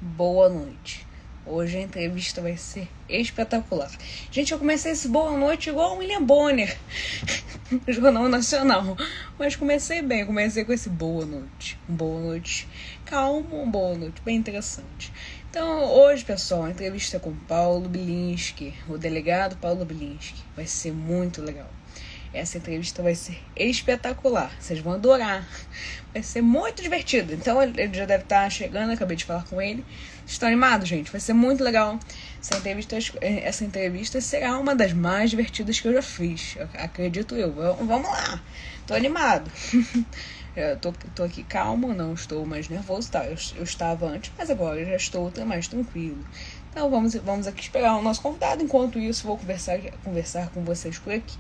boa noite. Hoje a entrevista vai ser espetacular. Gente, eu comecei esse boa noite igual o William Bonner, no Jornal Nacional. Mas comecei bem, comecei com esse boa noite. Um boa noite calmo, um boa noite bem interessante. Então, hoje, pessoal, a entrevista é com Paulo Bilinski, o delegado Paulo Bilinski. Vai ser muito legal. Essa entrevista vai ser espetacular. Vocês vão adorar. Vai ser muito divertido. Então ele já deve estar chegando. Acabei de falar com ele. Estão animados, gente? Vai ser muito legal. Essa entrevista será uma das mais divertidas que eu já fiz. Acredito eu. Vamos lá. Tô animado. Eu tô aqui calmo, não estou mais nervoso, tá? Eu estava antes, mas agora eu já estou mais tranquilo. Então vamos aqui esperar o nosso convidado. Enquanto isso, vou conversar com vocês por aqui.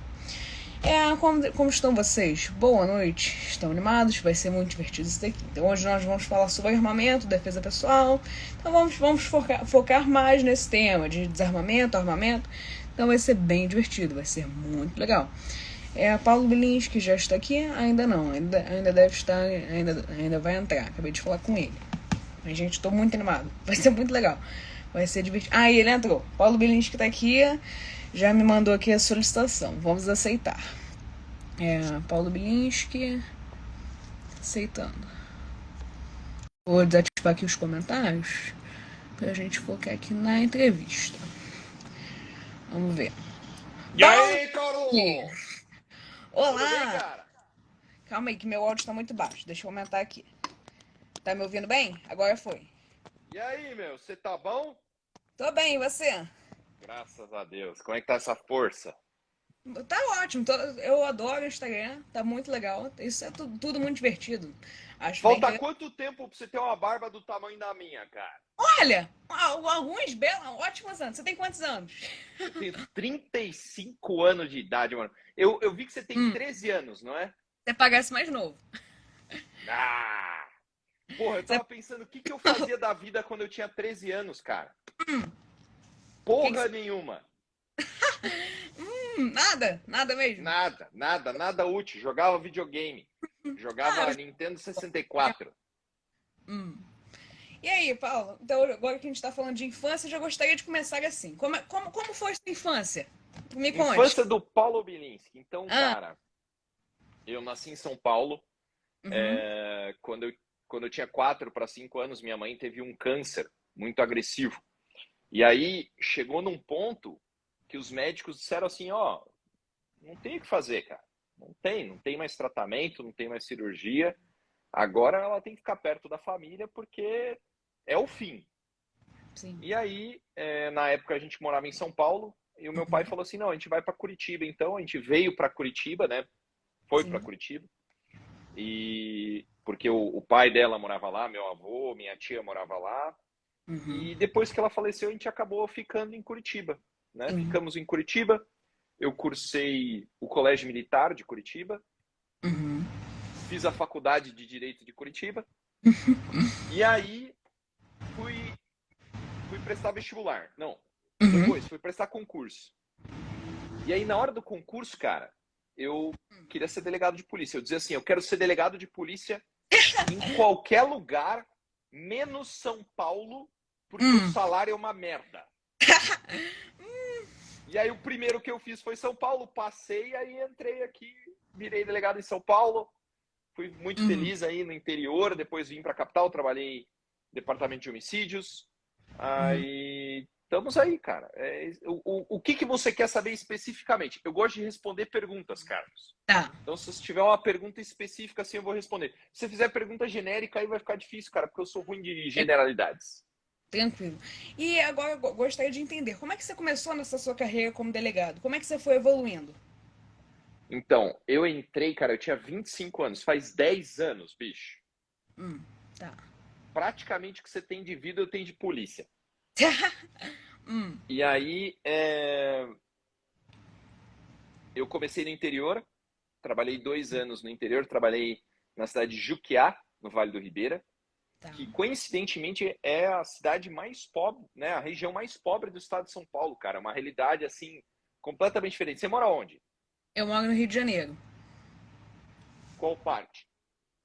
Como estão vocês? Boa noite. Estão animados? Vai ser muito divertido isso daqui. Então hoje nós vamos falar sobre armamento, defesa pessoal. Então vamos focar mais nesse tema de desarmamento, armamento. Então vai ser bem divertido, vai ser muito legal. Paulo Bilinski já está aqui? Ainda não, ainda deve estar, ainda vai entrar. Acabei de falar com ele. Mas, gente, estou muito animado. Vai ser muito legal. Vai ser divertido. Ah, e ele entrou. Paulo Bilinski está aqui. Já me mandou aqui a solicitação. Vamos aceitar. Paulo Bilinski. Aceitando. Vou desativar aqui os comentários pra gente focar aqui na entrevista. Vamos ver. E aí, Paulo? Tudo bem, Olá! cara? Calma aí que meu áudio tá muito baixo. Deixa eu aumentar aqui. Tá me ouvindo bem? Agora foi. E aí, meu, você tá bom? Tô bem, e você? Graças a Deus. Como é que tá essa força? Tá ótimo. Eu adoro o Instagram. Tá muito legal. Isso é tudo muito divertido. Acho bem Falta que... quanto tempo pra você ter uma barba do tamanho da minha, cara? Olha! Alguns belos, ótimos anos. Você tem quantos anos? Eu tenho 35 anos de idade, mano. Eu vi que você tem Hum, 13 anos, não é? Você parece mais novo. Ah! Porra, eu Você... tava pensando o que que eu fazia da vida quando eu tinha 13 anos, cara. Que Porra você... nenhuma. Nada mesmo. Nada útil. Jogava videogame. Ah, Jogava Nintendo 64. hum. E aí, Paulo? Então, agora que a gente tá falando de infância, eu já gostaria de começar assim. Como foi sua infância? Me conte. Infância do Paulo Bilinski. Então, Ah, cara, eu nasci em São Paulo. uhum, Quando eu tinha 4 para 5 anos, minha mãe teve um câncer muito agressivo. E aí chegou num ponto que os médicos disseram assim: ó, não tem o que fazer, cara. Não tem mais tratamento, não tem mais cirurgia. Agora ela tem que ficar perto da família porque é o fim. sim. E aí, na época a gente morava em São Paulo e o meu pai Uhum, falou assim: não, a gente vai para Curitiba. Então a gente veio para Curitiba, né? Foi para sim. Curitiba. E porque o pai dela morava lá, meu avô, minha tia morava lá. Uhum, E depois que ela faleceu, a gente acabou ficando em Curitiba, né? sim. Ficamos em Curitiba. Eu cursei o Colégio Militar de Curitiba, Uhum, fiz a Faculdade de Direito de Curitiba e aí fui fui prestar vestibular. Não, uhum. depois fui prestar concurso. E aí na hora do concurso, cara, eu queria ser delegado de polícia. Eu dizia assim, eu quero ser delegado de polícia em qualquer lugar, menos São Paulo, porque o Hum. salário é uma merda. E aí o primeiro que eu fiz foi São Paulo, passei, aí entrei aqui, virei delegado em São Paulo, fui muito Uhum. feliz aí no interior, depois vim para a capital, trabalhei no departamento de homicídios. Aí estamos aí, cara. O que você quer saber especificamente? Eu gosto de responder perguntas, Carlos. Tá, Então, se você tiver uma pergunta específica, assim, eu vou responder. Se você fizer pergunta genérica, aí vai ficar difícil, cara, porque eu sou ruim de generalidades. tranquilo. E agora eu gostaria de entender, como é que você começou nessa sua carreira como delegado? Como é que você foi evoluindo? Então, eu entrei, cara, eu tinha 25 anos, faz 10 anos, bicho. Tá. Praticamente o que você tem de vida, eu tenho de polícia. Hum, E aí, eu comecei no interior, trabalhei 2 anos no interior, trabalhei na cidade de Juquiá, no Vale do Ribeira, tá. que coincidentemente é a cidade mais pobre, né, a região mais pobre do estado de São Paulo, cara. Uma realidade, assim, completamente diferente. Você mora onde? Eu moro no Rio de Janeiro. Qual parte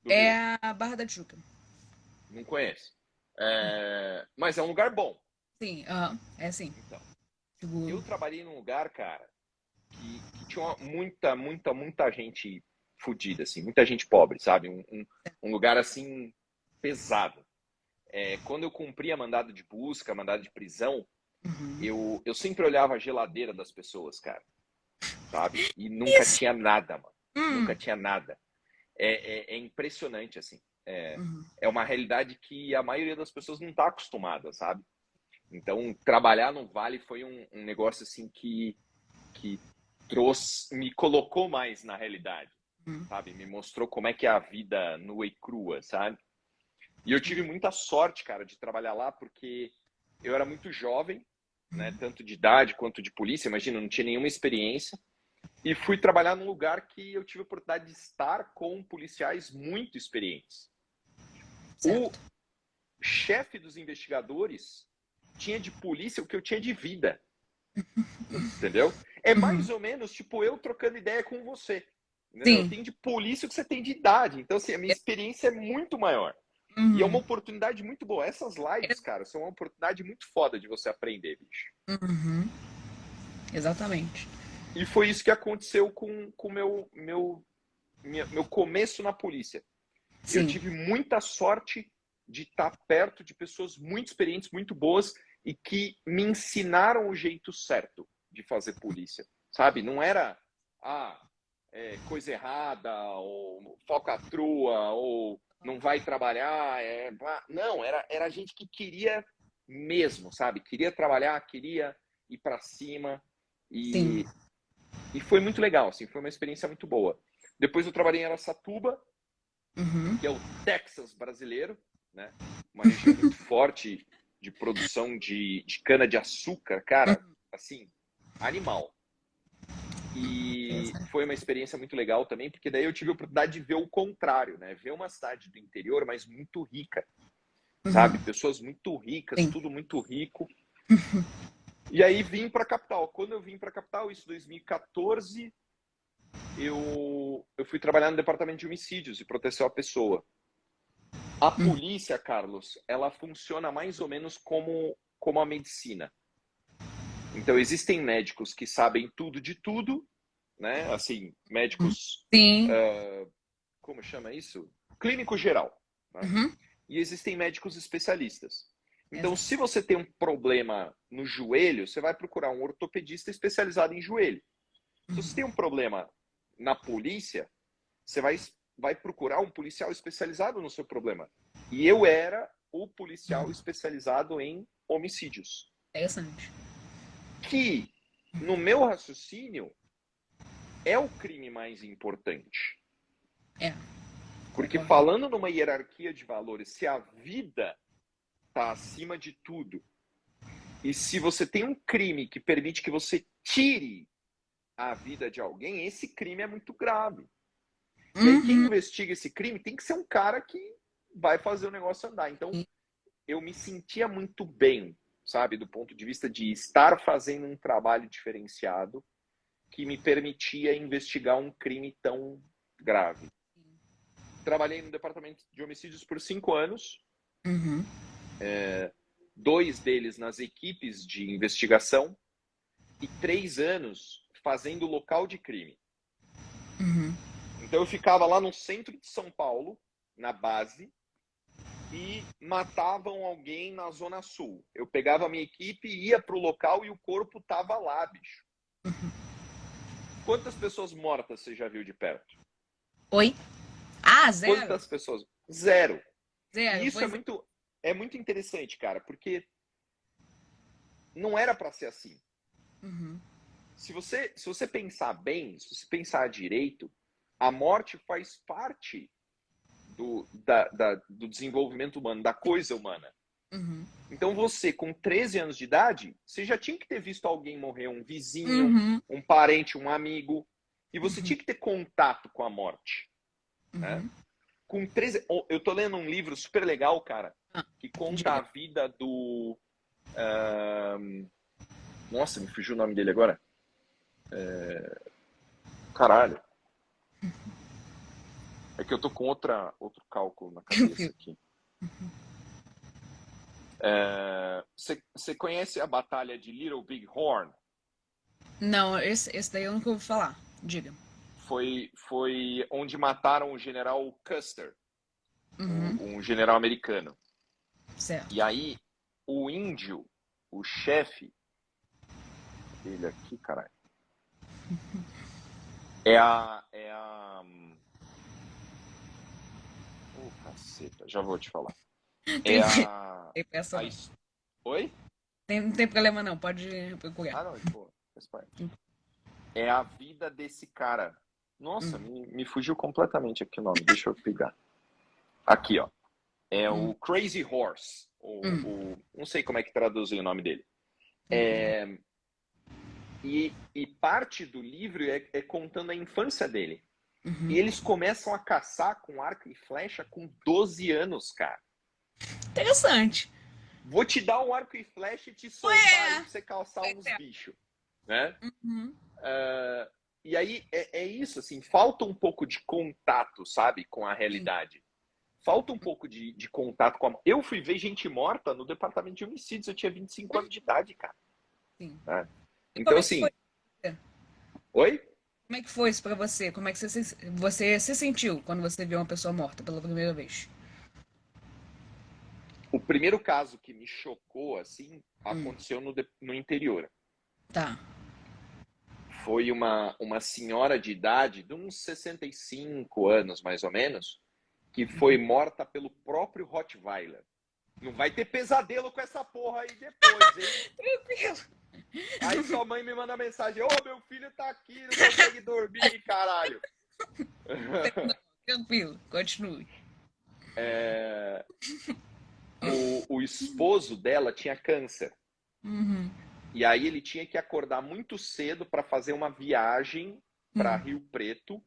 do É Rio? a Barra da Tijuca. Não conheço. Mas é um lugar bom. Sim, é sim. Então, eu Seguro. trabalhei num lugar, cara, que tinha muita gente fodida, assim, muita gente pobre, sabe? Um lugar, assim, pesado. Quando eu cumpria mandado de busca, mandado de prisão, Uhum. eu sempre olhava a geladeira das pessoas, cara, sabe? E nunca Isso! tinha nada, mano. Nunca Hum. tinha nada. É impressionante, assim. Uhum. É uma realidade que a maioria das pessoas não está acostumada, sabe? Então, trabalhar no Vale foi um negócio, assim, que me colocou mais na realidade, Uhum. sabe? Me mostrou como é que é a vida nua e crua, sabe? E eu tive Sim. muita sorte, cara, de trabalhar lá, porque eu era muito jovem, né? Uhum. Tanto de idade quanto de polícia, imagina, eu não tinha nenhuma experiência. E fui trabalhar num lugar que eu tive a oportunidade de estar com policiais muito experientes. O Certo. chefe dos investigadores tinha de polícia o que eu tinha de vida, entendeu? É Uhum. mais ou menos tipo eu trocando ideia com você. Entendeu? Eu Sim. tenho de polícia o que você tem de idade. Então, assim, a minha experiência é muito maior. E é uma Uhum. oportunidade muito boa. Essas lives, cara, são uma oportunidade muito foda de você aprender, bicho. Uhum. Exatamente. E foi isso que aconteceu com o meu começo na polícia. Eu Sim. tive muita sorte de estar perto de pessoas muito experientes, muito boas e que me ensinaram o jeito certo de fazer polícia, sabe? Não era coisa errada ou falcatrua ou não vai trabalhar, não, era gente que queria mesmo, sabe? Queria trabalhar, queria ir para cima Sim. e, e foi muito legal, assim, foi uma experiência muito boa. Depois eu trabalhei em Araçatuba, Uhum. que é o Texas brasileiro, né? Uma região muito forte de produção de cana-de-açúcar, cara, assim, animal. E Interessante. foi uma experiência muito legal também, porque daí eu tive a oportunidade de ver o contrário, né? Ver uma cidade do interior, mas muito rica, sabe? Uhum. Pessoas muito ricas, Sim. tudo muito rico. E aí vim para a capital. Quando eu vim para a capital, isso em 2014, eu fui trabalhar no departamento de homicídios e proteção à pessoa. A Uhum. polícia, Carlos, ela funciona mais ou menos como a medicina. Então, existem médicos que sabem tudo de tudo, né? Assim, médicos, Sim. como chama isso? Clínico geral, né? Uhum. E existem médicos especialistas. Então, Exato. se você tem um problema no joelho, você vai procurar um ortopedista especializado em joelho. Se você tem um problema na polícia, você vai procurar um policial especializado no seu problema. E eu era o policial especializado em homicídios. Interessante. Que, no meu raciocínio, é o crime mais importante. É, Porque concordo. falando numa hierarquia de valores, se a vida está acima de tudo, e se você tem um crime que permite que você tire a vida de alguém, esse crime é muito grave. E aí, quem Uhum. investiga esse crime tem que ser um cara que vai fazer o negócio andar. Então, eu me sentia muito bem, sabe, do ponto de vista de estar fazendo um trabalho diferenciado que me permitia investigar um crime tão grave. Trabalhei no departamento de homicídios por 5 anos, Uhum. 2 deles nas equipes de investigação e 3 anos fazendo local de crime. Uhum. Então eu ficava lá no centro de São Paulo, na base, e matavam alguém na Zona Sul. Eu pegava a minha equipe, ia para o local e o corpo tava lá, bicho. Quantas pessoas mortas você já viu de perto? Oi? Ah, zero? Quantas pessoas? Zero. E Zero, isso pois é. é muito interessante, cara, porque não era para ser assim. Uhum. Se você pensar bem, se você pensar direito, a morte faz parte do desenvolvimento humano, da coisa humana. Uhum. Então você, com 13 anos de idade, você já tinha que ter visto alguém morrer, um vizinho, Uhum. um parente, um amigo, e você Uhum. tinha que ter contato com a morte, né? Uhum. Com 13, eu tô lendo um livro super legal, cara, Ah, que conta a diga. vida do nossa, me fugiu o nome dele agora. Caralho. É que eu tô com outro cálculo na cabeça Tranquilo. aqui. Você conhece a Batalha de Little Big Horn? Não, esse daí eu nunca ouvi falar. Diga. Foi onde mataram o general Custer, Uhum, um general americano. certo. E aí, o índio, o chefe dele aqui, caralho, é a. Ô, caceta, já vou te falar. É Tem, a. tem pressa a não. his- Oi? Não tem problema não, pode procurar. Ah, não, de boa, faz parte. É a vida desse cara. Nossa, Hum, me fugiu completamente aqui o nome, deixa eu pegar. Aqui, ó. É hum, o Crazy Horse. hum, Não sei como é que traduzem o nome dele. hum, E parte do livro é contando a infância dele. E uhum. eles começam a caçar com arco e flecha com 12 anos, cara. Interessante. Vou te dar um arco e flecha e te soltar aí Ué, pra você calçar pois uns é. bichos, né? Uhum, E aí é isso, assim, falta um pouco de contato, sabe, com a sim, realidade. Falta um pouco de contato com a. Eu fui ver gente morta no departamento de homicídios, eu tinha 25 anos de idade, cara. sim. Né? E Então, como é que foi? assim, oi? Como é que foi isso pra você? Como é que você se sentiu quando você viu uma pessoa morta pela primeira vez? O primeiro caso que me chocou, assim, Hum, aconteceu no interior. tá. Foi uma senhora de idade, de uns 65 anos, mais ou menos, que foi morta pelo próprio Rottweiler. Não vai ter pesadelo com essa porra aí depois, hein? Tranquilo. Aí sua mãe me manda mensagem: Ô, meu filho tá aqui, não consegue dormir, caralho. Não, tranquilo. Continue. O esposo dela tinha câncer. Uhum. E aí ele tinha que acordar muito cedo para fazer uma viagem para Hum, Rio Preto uhum.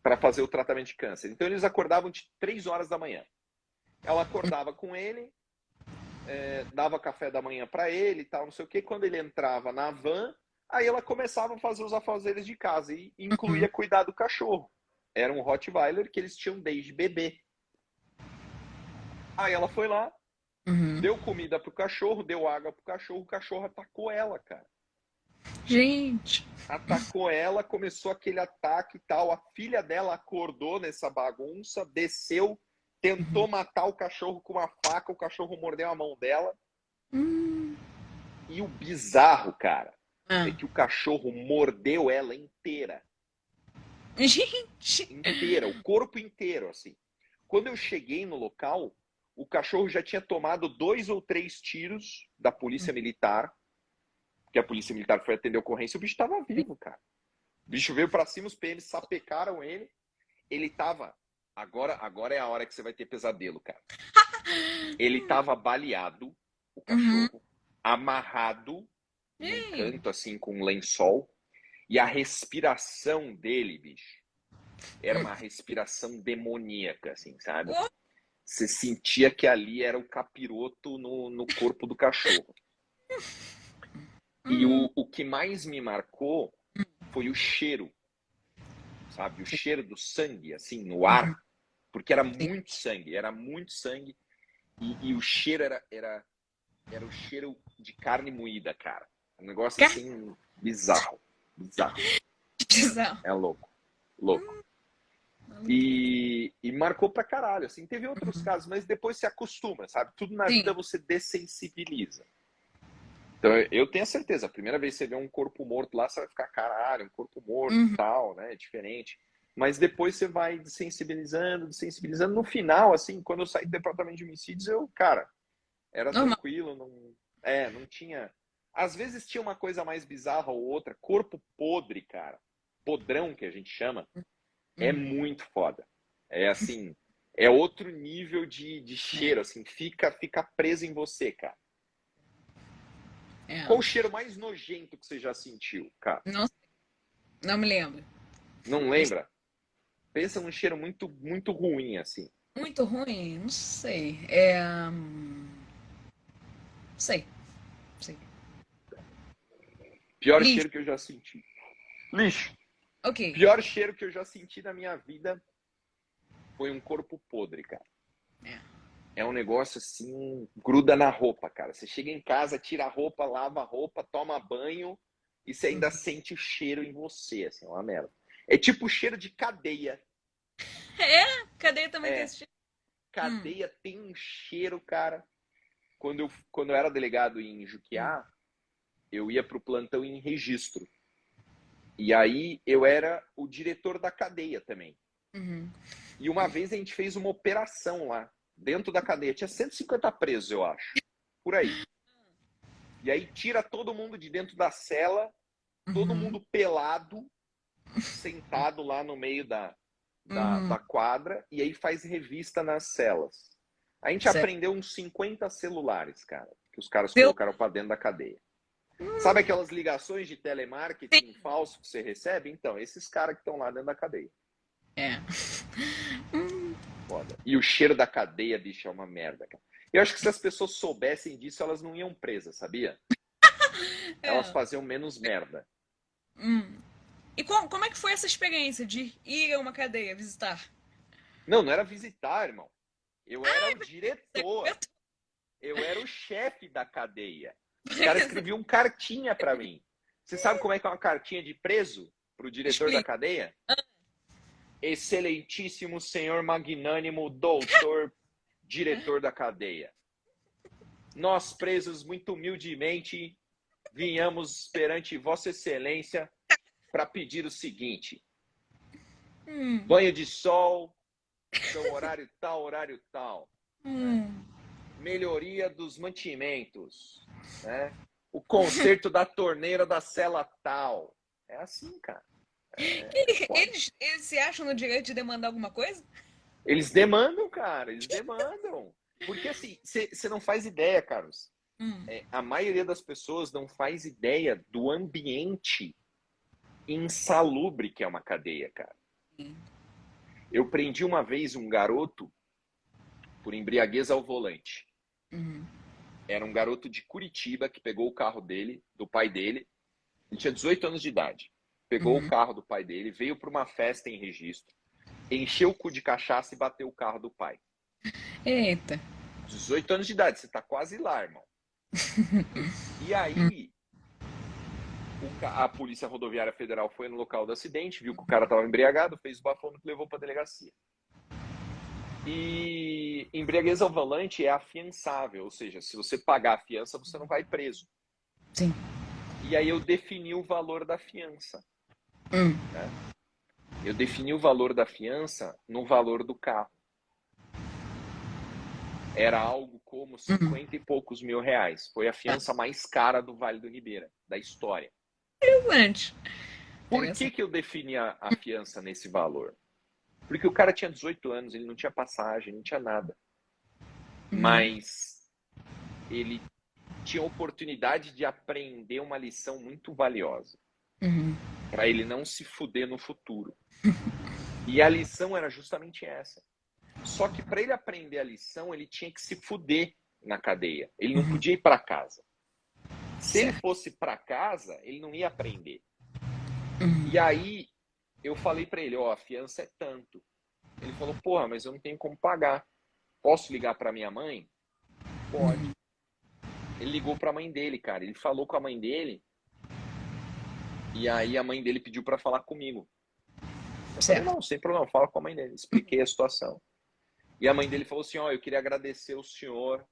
para fazer o tratamento de câncer. Então eles acordavam de 3 horas da manhã. Ela acordava com ele, dava café da manhã para ele e tal, não sei o quê. Quando ele entrava na van, aí ela começava a fazer os afazeres de casa e incluía Uhum. cuidar do cachorro. Era um Rottweiler que eles tinham desde bebê. Aí ela foi lá, Uhum. deu comida pro cachorro, deu água pro cachorro, o cachorro atacou ela, cara. Gente. Atacou ela, começou aquele ataque e tal. A filha dela acordou nessa bagunça, desceu, tentou Uhum. matar o cachorro com uma faca, o cachorro mordeu a mão dela. Hum. E o bizarro, cara, é Ah. que o cachorro mordeu ela inteira. Gente. Inteira, o corpo inteiro, assim. Quando eu cheguei no local, o cachorro já tinha tomado 2 ou 3 tiros da polícia militar, porque a polícia militar foi atender a ocorrência, o bicho estava vivo, cara. O bicho veio para cima, os PMs sapecaram ele, ele tava. Agora é a hora que você vai ter pesadelo, cara. Ele tava baleado, o Uhum. cachorro, amarrado num canto, Gente. assim, com um lençol, e a respiração dele, bicho, era Hum. uma respiração demoníaca, assim, sabe? Oh. Você sentia que ali era o capiroto no corpo do cachorro. E Hum. o que mais me marcou foi o cheiro, sabe? O cheiro do sangue, assim, no ar, Uhum. porque era Sim. muito sangue, era muito sangue. E o cheiro era o cheiro de carne moída, cara. Um negócio assim, bizarro, bizarro. Cartizal. É louco, louco. Maluquice. E marcou pra caralho, assim. Teve outros Uhum. casos, mas depois se acostuma, sabe? Tudo na vida Sim. você dessensibiliza. Então, eu tenho a certeza, a primeira vez que você vê um corpo morto lá, você vai ficar, caralho, um corpo morto e Uhum. tal, né? É diferente. Mas depois você vai desensibilizando, desensibilizando. No final, assim, quando eu saí do departamento de homicídios, eu, cara, era Normal. tranquilo, não tinha. Às vezes tinha uma coisa mais bizarra ou outra. Corpo podre, cara. Podrão, que a gente chama, é Uhum. muito foda. É assim, é outro nível de cheiro, assim, fica preso em você, cara. É. Qual o cheiro mais nojento que você já sentiu, cara? Não, não me lembro. Não Esse- lembra? Pensa num cheiro muito, muito ruim, assim. Muito ruim? Não sei. Sei. Sei. Pior Lixo. cheiro que eu já senti. Lixo. Ok. Pior cheiro que eu já senti na minha vida foi um corpo podre, cara. É. é um negócio assim, gruda na roupa, cara. Você chega em casa, tira a roupa, lava a roupa, toma banho e você ainda sente o cheiro em você, assim, é uma merda. É tipo o cheiro de cadeia. É? Cadeia também tem É, esse tipo? Hum, cadeia tem um cheiro, cara. Quando eu era delegado em hum, Juquiá, eu ia pro plantão em registro. E aí eu era o diretor da cadeia também. uhum. E uma vez a gente fez uma operação lá, dentro da cadeia. Tinha 150 presos, eu acho. Por aí. E aí tira todo mundo de dentro da cela, todo Uhum. mundo pelado, sentado lá no meio da Uhum. quadra, e aí faz revista nas celas. A gente Sério. aprendeu uns 50 celulares, cara, que os caras Deu. colocaram para dentro da cadeia. Sabe aquelas ligações de telemarketing Sim. falso que você recebe? Então, esses caras que estão lá dentro da cadeia. É. Hum, Foda. E o cheiro da cadeia, bicho, é uma merda, cara. Eu acho que se as pessoas soubessem disso, elas não iam presas, sabia? Elas é. faziam menos merda. Hum. E como é que foi essa experiência de ir a uma cadeia visitar? Não, não era visitar, irmão. Eu era Ah, o você diretor. comentou. Eu era o chefe da cadeia. Os caras Beleza. escreviam cartinha para mim. Você sabe como é que é uma cartinha de preso para o diretor da Explica. cadeia? Excelentíssimo senhor magnânimo doutor diretor da cadeia. Nós, presos, muito humildemente, vinhamos perante Vossa Excelência para pedir o seguinte: Hum. banho de sol, são horário tal, horário tal, né? Hum. Melhoria dos mantimentos, né? O conserto da torneira da cela tal. É assim, cara. É foda. Eles se acham no direito de demandar alguma coisa? Eles demandam, cara, eles demandam. Porque assim, você não faz ideia, Carlos. Hum. A maioria das pessoas não faz ideia do ambiente insalubre que é uma cadeia, cara. Eu prendi uma vez um garoto por embriaguez ao volante. Uhum. Era um garoto de Curitiba que pegou o carro dele, do pai dele. Ele tinha 18 anos de idade. Pegou o Uhum. carro do pai dele, veio para uma festa em registro, encheu o cu de cachaça e bateu o carro do pai. Eita. 18 anos de idade, você tá quase lá, irmão. E aí, a Polícia Rodoviária Federal foi no local do acidente, viu que o cara estava embriagado, fez o bafômetro e levou para a delegacia. E embriaguez ao volante é afiançável, ou seja, se você pagar a fiança, você não vai preso. Sim. E aí eu defini o valor da fiança, Hum. né? Eu defini o valor da fiança no valor do carro. Era algo como Hum. 50 e poucos mil reais. Foi a fiança mais cara do Vale do Ribeira, da história. Interessante. Por que, Interessante. que eu defini a fiança nesse valor? Porque o cara tinha 18 anos, ele não tinha passagem, não tinha nada. Uhum. Mas ele tinha a oportunidade de aprender uma lição muito valiosa. Uhum. Para ele não se fuder no futuro. E a lição era justamente essa. Só que para ele aprender a lição, ele tinha que se fuder na cadeia. Ele não Uhum. podia ir para casa. Se ele Certo. fosse para casa, ele não ia aprender. Uhum. E aí eu falei para ele, ó, a fiança é tanto. Ele falou, porra, mas eu não tenho como pagar. Posso ligar para minha mãe? Pode. Uhum. Ele ligou para a mãe dele, cara. Ele falou com a mãe dele e aí a mãe dele pediu para falar comigo. Eu falei, Certo. não, sem problema, fala com a mãe dele. Expliquei a situação. E a mãe dele falou assim, ó, eu queria agradecer o senhor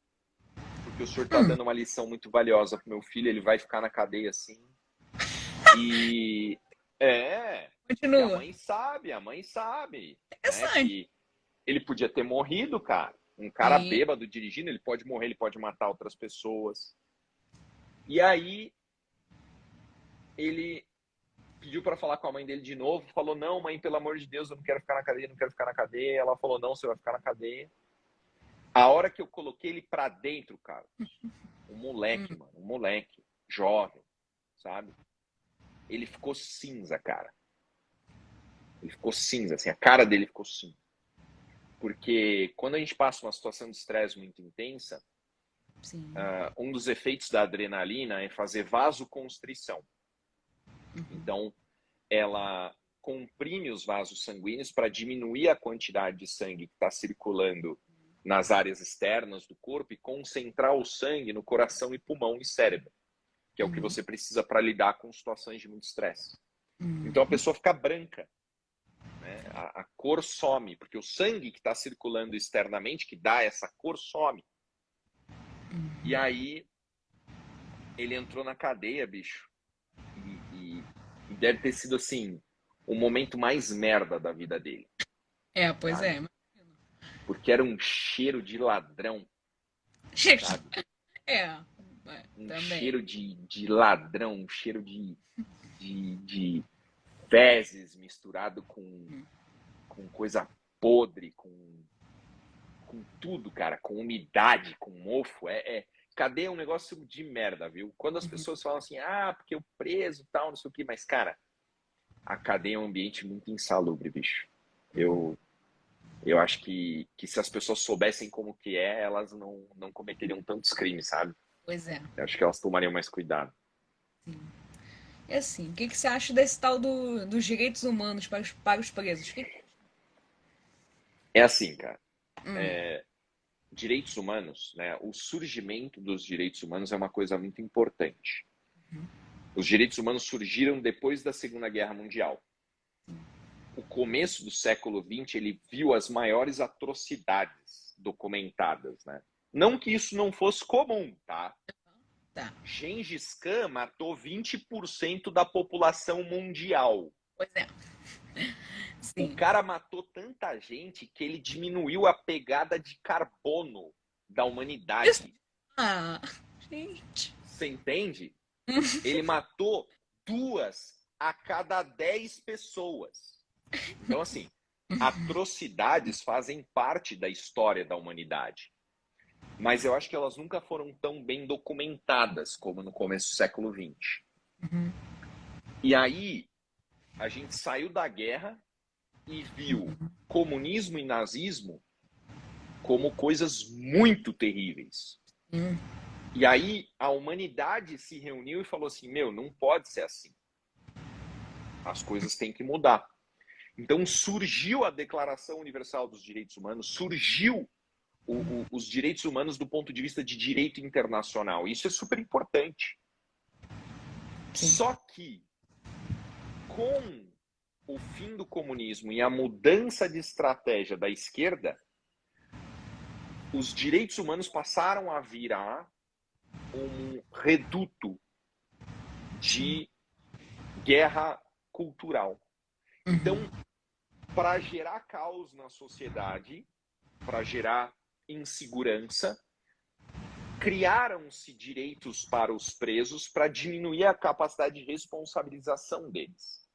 porque o senhor está Hum. dando uma lição muito valiosa pro meu filho, ele vai ficar na cadeia assim. E que Continua. a mãe sabe, né, Interessante. que ele podia ter morrido, cara. Um cara Sim. bêbado dirigindo, ele pode morrer, ele pode matar outras pessoas. E aí ele pediu para falar com a mãe dele de novo, falou: "Não, mãe, pelo amor de Deus, eu não quero ficar na cadeia, não quero ficar na cadeia". Ela falou: "Não, você vai ficar na cadeia". A hora que eu coloquei ele para dentro, cara, um moleque, Hum. mano, um moleque, jovem, sabe? Ele ficou cinza, cara. Ele ficou cinza, assim, a cara dele ficou cinza. Porque quando a gente passa uma situação de estresse muito intensa, Sim. um dos efeitos da adrenalina é fazer vasoconstrição. Uhum. Então, ela comprime os vasos sanguíneos para diminuir a quantidade de sangue que está circulando nas áreas externas do corpo e concentrar o sangue no coração e pulmão e cérebro, que é o que você precisa para lidar com situações de muito estresse. Então a pessoa fica branca, né? A cor some, porque o sangue que está circulando externamente, que dá essa cor, some. E aí ele entrou na cadeia, bicho, e deve ter sido assim o momento mais merda da vida dele. Pois Sabe? é. Porque era um cheiro de ladrão, sabe? Um Também. cheiro de ladrão, um cheiro de fezes misturado com coisa podre, com tudo, cara, com umidade, com mofo. Cadeia é um negócio de merda, viu? Quando as pessoas falam assim, porque o preso tal, não sei o que, mas, cara, a cadeia é um ambiente muito insalubre, bicho. Eu acho que se as pessoas soubessem como que é, elas não cometeriam tantos crimes, sabe? Pois é. Eu acho que elas tomariam mais cuidado. Sim. E assim, o que você acha desse tal dos direitos humanos para os presos? É assim, cara. Direitos humanos, né? O surgimento dos direitos humanos é uma coisa muito importante. Os direitos humanos surgiram depois da Segunda Guerra Mundial. O começo do século XX, ele viu as maiores atrocidades documentadas, né? Não que isso não fosse comum, tá? Tá. Gengis Khan matou 20% da população mundial. Pois é. Sim. O cara matou tanta gente que ele diminuiu a pegada de carbono da humanidade. Gente. Você entende? Ele matou 2 a cada 10 pessoas. Então, assim, atrocidades fazem parte da história da humanidade. Mas eu acho que elas nunca foram tão bem documentadas como no começo do século XX. E aí, a gente saiu da guerra e viu comunismo e nazismo como coisas muito terríveis. E aí, a humanidade se reuniu e falou assim, não pode ser assim. As coisas têm que mudar. Então, surgiu a Declaração Universal dos Direitos Humanos, surgiu os direitos humanos do ponto de vista de direito internacional. Isso é super importante. Sim. Só que, com o fim do comunismo e a mudança de estratégia da esquerda, os direitos humanos passaram a virar um reduto de guerra cultural. Então, para gerar caos na sociedade, para gerar insegurança, criaram-se direitos para os presos para diminuir a capacidade de responsabilização deles.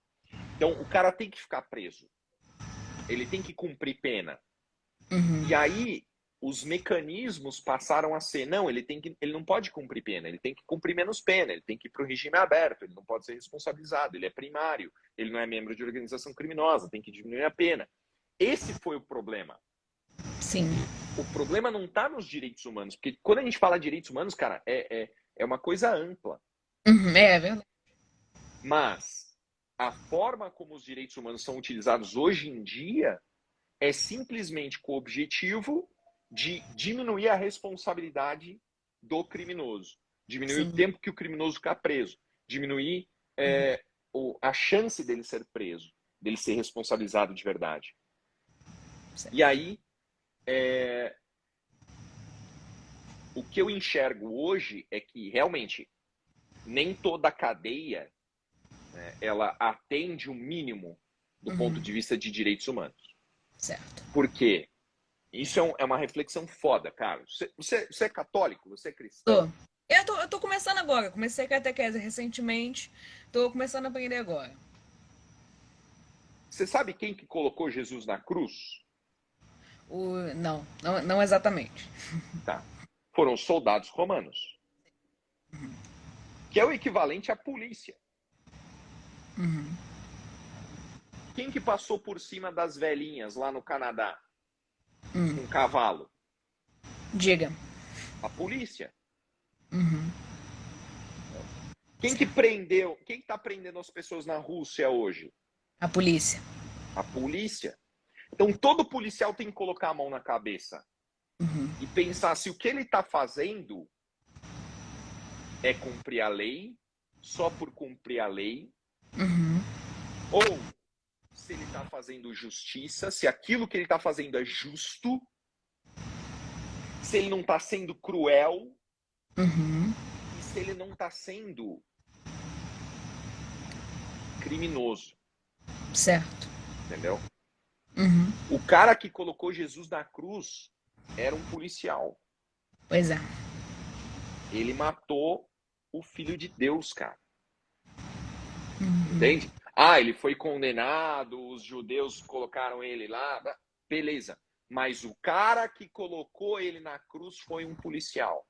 Então, o cara tem que ficar preso. Ele tem que cumprir pena. E aí, os mecanismos passaram a ser, ele não pode cumprir pena, ele tem que cumprir menos pena, ele tem que ir para o regime aberto, ele não pode ser responsabilizado, ele é primário, ele não é membro de organização criminosa, tem que diminuir a pena. Esse foi o problema. Sim. O problema não está nos direitos humanos, porque quando a gente fala de direitos humanos, cara, é uma coisa ampla. É verdade. Mas a forma como os direitos humanos são utilizados hoje em dia é simplesmente com o objetivo de diminuir a responsabilidade do criminoso, diminuir o tempo que o criminoso fica preso, diminuir a chance dele ser preso, dele ser responsabilizado de verdade. Certo. E aí, o que eu enxergo hoje é que realmente nem toda a cadeia, né, ela atende o mínimo do ponto de vista de direitos humanos. Certo. Por quê? Isso é uma reflexão foda, cara. Você é católico? Você é cristão? Eu tô começando agora. Comecei a catequese recentemente. Tô começando a aprender agora. Você sabe quem que colocou Jesus na cruz? Não exatamente. Tá. Foram os soldados romanos. Que é o equivalente à polícia. Quem que passou por cima das velhinhas lá no Canadá? Com um cavalo? Diga. A polícia. Quem que prendeu? Quem está prendendo as pessoas na Rússia hoje? A polícia. A polícia. Então todo policial tem que colocar a mão na cabeça. e pensar se o que ele está fazendo é cumprir a lei, só por cumprir a lei, ou se ele está fazendo justiça, se aquilo que ele está fazendo é justo, se ele não está sendo cruel, e se ele não está sendo criminoso. Certo. Entendeu? O cara que colocou Jesus na cruz era um policial. Pois é. Ele matou o Filho de Deus, cara. Entende? Ah, ele foi condenado, os judeus colocaram ele lá, beleza. Mas o cara que colocou ele na cruz foi um policial.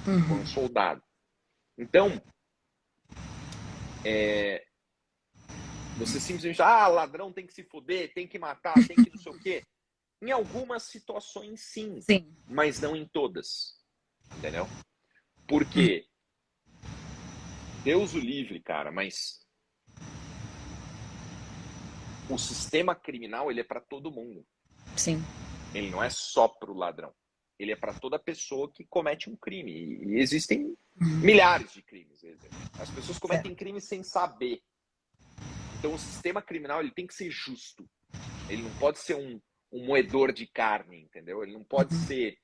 Foi um soldado. Então, você simplesmente, ladrão tem que se fuder, tem que matar, tem que não sei o quê. Em algumas situações, sim. Mas não em todas. Entendeu? Porque Deus o livre, cara, mas o sistema criminal, ele é para todo mundo. Sim. Ele não é só para o ladrão. Ele é para toda pessoa que comete um crime. E existem milhares de crimes. As pessoas cometem crimes sem saber. Então o sistema criminal, ele tem que ser justo. Ele não pode ser um moedor de carne, entendeu? Ele não pode ser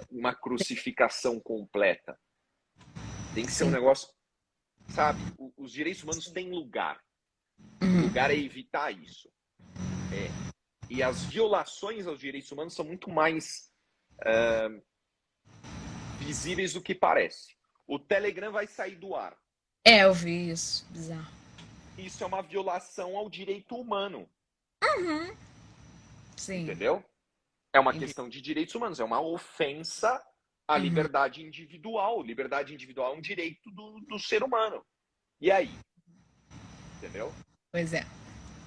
uma crucificação completa. Tem que ser um negócio, sabe? Os direitos humanos têm lugar. O lugar é evitar isso. E as violações aos direitos humanos são muito mais visíveis do que parece. O Telegram vai sair do ar. Eu vi isso. Bizarro. Isso é uma violação ao direito humano. Sim. Entendeu? É uma questão de direitos humanos. É uma ofensa à liberdade individual. Liberdade individual é um direito do ser humano. E aí? Entendeu? Pois é.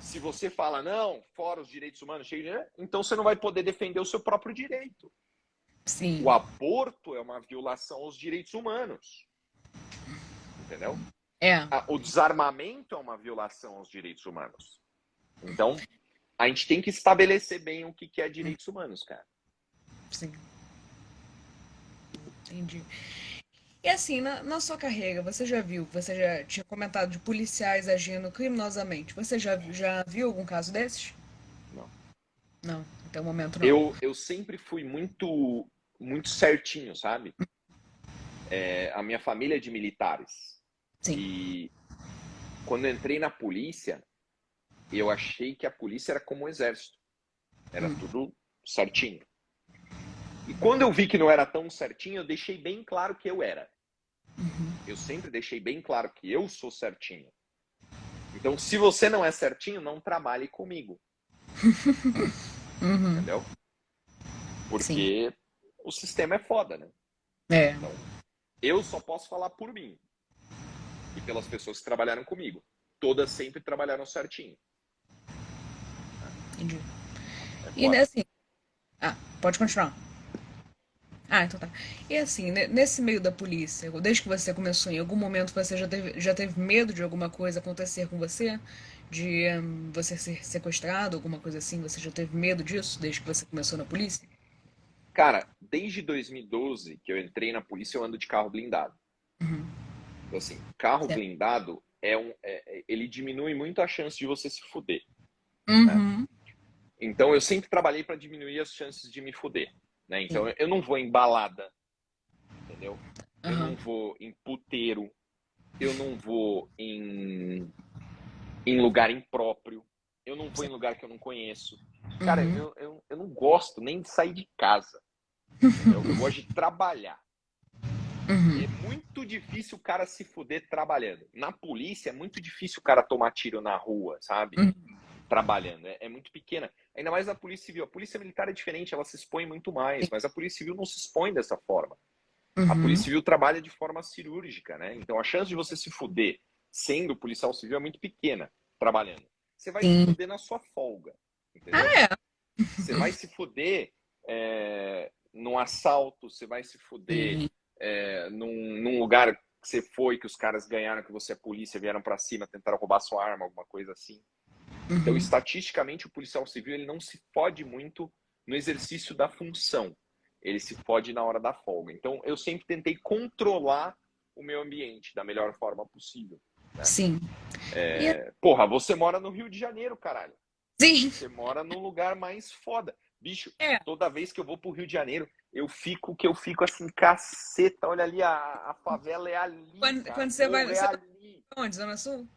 Se você fala, não, fora os direitos humanos, então você não vai poder defender o seu próprio direito. Sim. O aborto é uma violação aos direitos humanos. Entendeu? O desarmamento é uma violação aos direitos humanos. Então, a gente tem que estabelecer bem o que é direitos humanos, cara. Sim. Entendi. E assim, na sua carreira, você já viu, você já tinha comentado de policiais agindo criminosamente. Você já viu algum caso desses? Não. Não, até o momento não. Eu sempre fui muito certinho, sabe? A minha família é de militares. Sim. E quando eu entrei na polícia, eu achei que a polícia era como o exército. Era tudo certinho. E quando eu vi que não era tão certinho, eu deixei bem claro que eu era. Eu sempre deixei bem claro que eu sou certinho. Então, se você não é certinho, não trabalhe comigo. Entendeu? Porque o sistema é foda, né? Então, eu só posso falar por mim. E pelas pessoas que trabalharam comigo. Todas sempre trabalharam certinho. Entendi. E assim... pode continuar. Então tá. E assim, nesse meio da polícia, desde que você começou, em algum momento você já teve medo de alguma coisa acontecer com você? De você ser sequestrado, alguma coisa assim? Você já teve medo disso desde que você começou na polícia? Cara, desde 2012 que eu entrei na polícia, eu ando de carro blindado. Então, assim, carro blindado ele diminui muito a chance de você se fuder. Né? Então, eu sempre trabalhei para diminuir as chances de me fuder. Né? Então, eu não vou em balada, entendeu? Eu não vou em puteiro, eu não vou em lugar impróprio, eu não vou em lugar que eu não conheço. Cara, eu não gosto nem de sair de casa. Eu gosto de trabalhar. É muito difícil o cara se fuder trabalhando. Na polícia é muito difícil o cara tomar tiro na rua, sabe? Trabalhando. É muito pequena. Ainda mais na polícia civil. A polícia militar é diferente, ela se expõe muito mais, mas a polícia civil não se expõe dessa forma. A polícia civil trabalha de forma cirúrgica, né? Então a chance de você se fuder sendo policial civil é muito pequena, trabalhando. Você vai se fuder na sua folga, entendeu? Você vai se fuder num assalto, você vai se fuder num lugar que você foi, que os caras ganharam, que você é polícia, vieram pra cima, tentaram roubar sua arma, alguma coisa assim. Então, estatisticamente, o policial civil ele não se fode muito no exercício da função. ele se fode na hora da folga. Então, eu sempre tentei controlar o meu ambiente da melhor forma possível, né? Sim. E, Porra, você mora no Rio de Janeiro, caralho. sim. Você mora num lugar mais foda. Bicho, É. toda vez que eu vou pro Rio de Janeiro, eu fico assim, caceta, olha ali, a favela é ali, cara, Quando o você morro vai. é Você vai ali. pra onde? Zona Sul?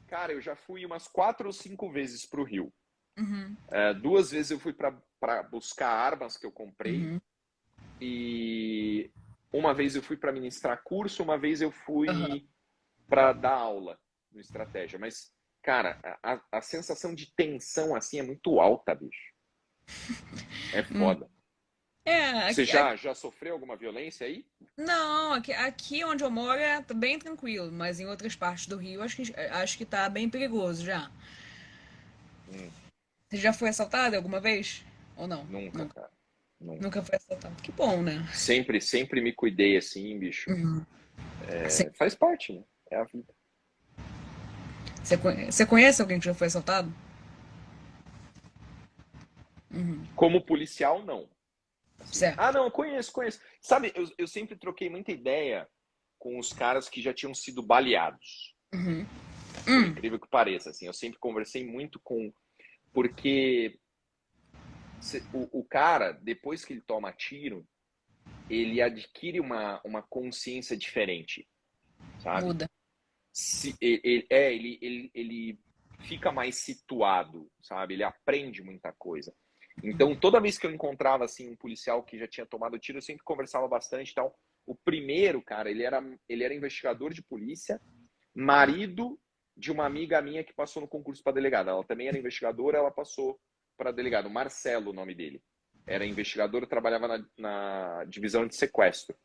Cara, eu já fui umas 4 ou 5 vezes pro Rio. Uhum. 2 vezes eu fui para buscar armas que eu comprei, Uhum. e uma vez eu fui para ministrar curso, uma vez eu Aham. fui para dar aula no estratégia. Mas, cara, a sensação de tensão assim é muito alta, bicho. É Hum. foda. É, Você já sofreu alguma violência aí? não, aqui onde eu moro é bem tranquilo, mas em outras partes do Rio acho que tá bem perigoso já. Hum, Você já foi assaltado alguma vez? Ou não? nunca, Nunca. cara. Nunca. Nunca foi assaltado. Que bom, né? Sempre me cuidei assim, bicho. Uhum. Você, Faz parte, né? É a vida. você conhece alguém que já foi assaltado? Uhum. Como policial, não. Assim, Certo. não, conheço. Sabe, eu sempre troquei muita ideia com os caras que já tinham sido baleados. Uhum. Por Hum. incrível que pareça, assim, eu sempre conversei muito com... Porque o cara, depois que ele toma tiro, ele adquire uma consciência diferente, sabe? Muda. Ele fica mais situado, sabe? Ele aprende muita coisa. Então, toda vez que eu encontrava assim um policial que já tinha tomado tiro, eu sempre conversava bastante. Então, o primeiro, cara, ele era investigador de polícia, marido de uma amiga minha que passou no concurso para delegada. Ela também era investigadora, ela passou para delegado. Marcelo, o nome dele. Era investigador, trabalhava na divisão de sequestro.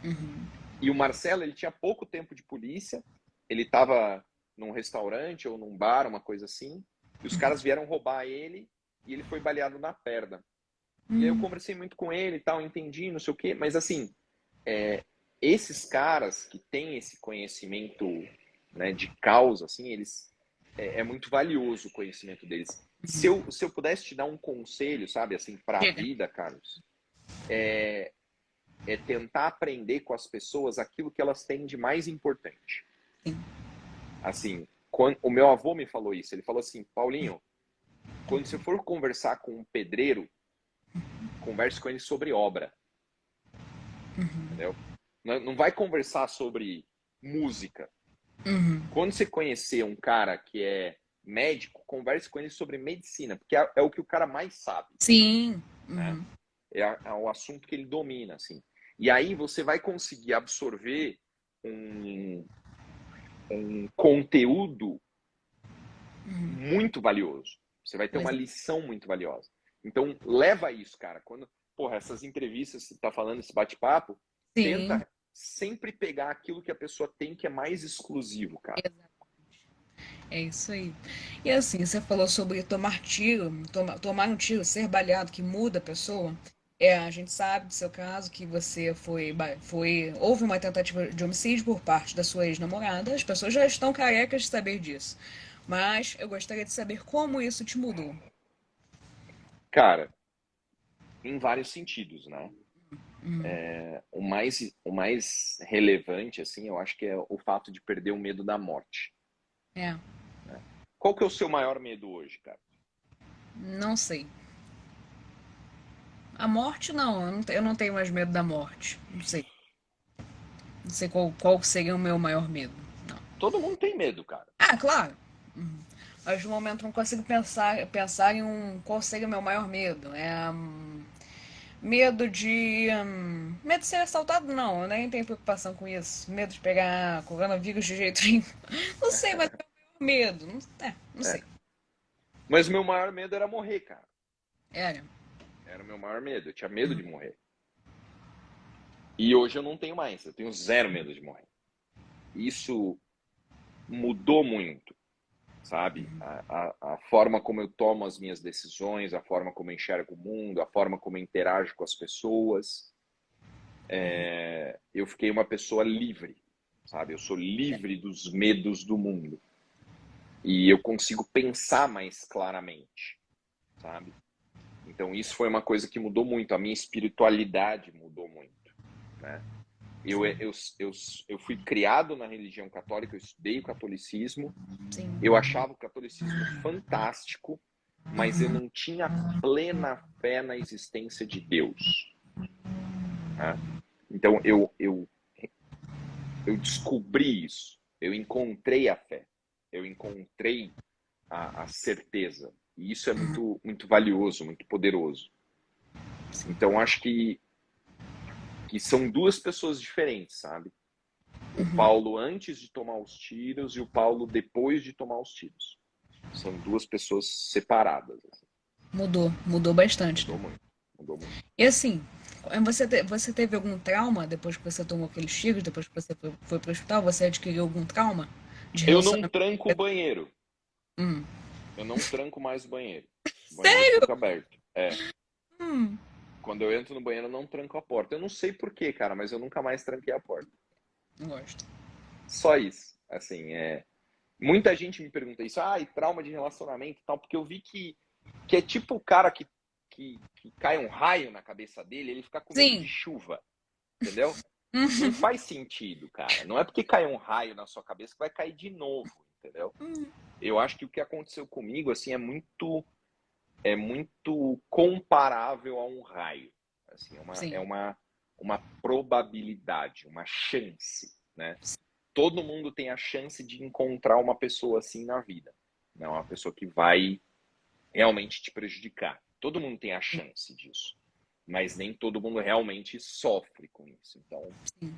Uhum. E o Marcelo, ele tinha pouco tempo de polícia, ele estava num restaurante ou num bar, uma coisa assim, e os caras vieram roubar ele e ele foi baleado na perna. E aí eu Hum. conversei muito com ele e tal, entendi, não sei o quê, mas assim, esses caras que têm esse conhecimento, né, de causa, assim, eles é muito valioso o conhecimento deles. Se eu pudesse te dar um conselho, sabe, assim, para a Diga. vida, Carlos, é tentar aprender com as pessoas aquilo que elas têm de mais importante. Sim. Assim, quando, o meu avô me falou isso, ele falou assim, Paulinho, quando você for conversar com um pedreiro, converse com ele sobre obra, entendeu? Não vai conversar sobre música. Uhum. Quando você conhecer um cara que é médico, converse com ele sobre medicina, porque é o que o cara mais sabe, Sim. né? Uhum. É o assunto que ele domina, assim. E aí você vai conseguir absorver um, um conteúdo Uhum. muito valioso. Você vai ter Pois uma é. lição muito valiosa. Então, leva isso, cara. Quando, porra, essas entrevistas, você tá falando, esse bate-papo, Sim. tenta sempre pegar aquilo que a pessoa tem que é mais exclusivo, cara. É isso aí. E assim, você falou sobre tomar tiro, tomar um tiro, ser baleado, que muda a pessoa. A gente sabe do seu caso que você houve uma tentativa de homicídio por parte da sua ex-namorada. As pessoas já estão carecas de saber disso. Mas eu gostaria de saber como isso te mudou. Cara, em vários sentidos, né? Uhum. O mais relevante, assim, eu acho que é o fato de perder o medo da morte. É, Qual que é o seu maior medo hoje, cara? não sei. A morte, não. Eu não tenho mais medo da morte. Não sei. Não sei qual seria o meu maior medo. Não. Todo mundo tem medo, cara. Ah, claro. Mas no momento não consigo pensar em qual seria o meu maior medo. Medo de ser assaltado, não. Eu nem tenho preocupação com isso. Medo de pegar coronavírus de jeito nenhum. Não sei, mas é o meu medo. Não É. sei. Mas o meu maior medo era morrer, cara. Era. Era o meu maior medo. Eu tinha medo de morrer. E hoje eu não tenho mais. Eu tenho zero medo de morrer. Isso mudou muito, sabe? A forma como eu tomo as minhas decisões, a forma como eu enxergo o mundo, a forma como eu interajo com as pessoas. Eu fiquei uma pessoa livre, sabe? Eu sou livre dos medos do mundo. E eu consigo pensar mais claramente, sabe? Então isso foi uma coisa que mudou muito, a minha espiritualidade mudou muito, né? Eu fui criado na religião católica, eu estudei o catolicismo, Sim. eu achava o catolicismo fantástico, mas eu não tinha plena fé na existência de Deus, né? Então eu descobri isso, eu encontrei a fé, eu encontrei a certeza, e isso é muito, muito valioso, muito poderoso. Então acho que são duas pessoas diferentes, sabe? O Paulo antes de tomar os tiros e o Paulo depois de tomar os tiros. São duas pessoas separadas. Assim. Mudou bastante. Mudou muito, mudou muito. E assim, você teve algum trauma depois que você tomou aqueles tiros, depois que você foi pro hospital? Você adquiriu algum trauma de Eu não relacionamento? tranco o banheiro. Hum. Eu não tranco mais o banheiro. O banheiro Sério? fica aberto. É. Hum. Quando eu entro no banheiro, eu não tranco a porta. Eu não sei porquê, cara, mas eu nunca mais tranquei a porta. Não gosto. Só isso. Assim, muita gente me pergunta isso. E trauma de relacionamento e tal, porque eu vi que é tipo o cara que cai um raio na cabeça dele, ele fica com medo de Sim. chuva. Entendeu? Não faz sentido, cara. Não é porque cai um raio na sua cabeça que vai cair de novo, entendeu? Eu acho que o que aconteceu comigo, assim, é muito comparável a um raio. Assim, Sim. uma probabilidade, uma chance, né? Todo mundo tem a chance de encontrar uma pessoa assim na vida, né? Uma pessoa que vai realmente te prejudicar. Todo mundo tem a chance disso, mas nem todo mundo realmente sofre com isso. Então, Sim.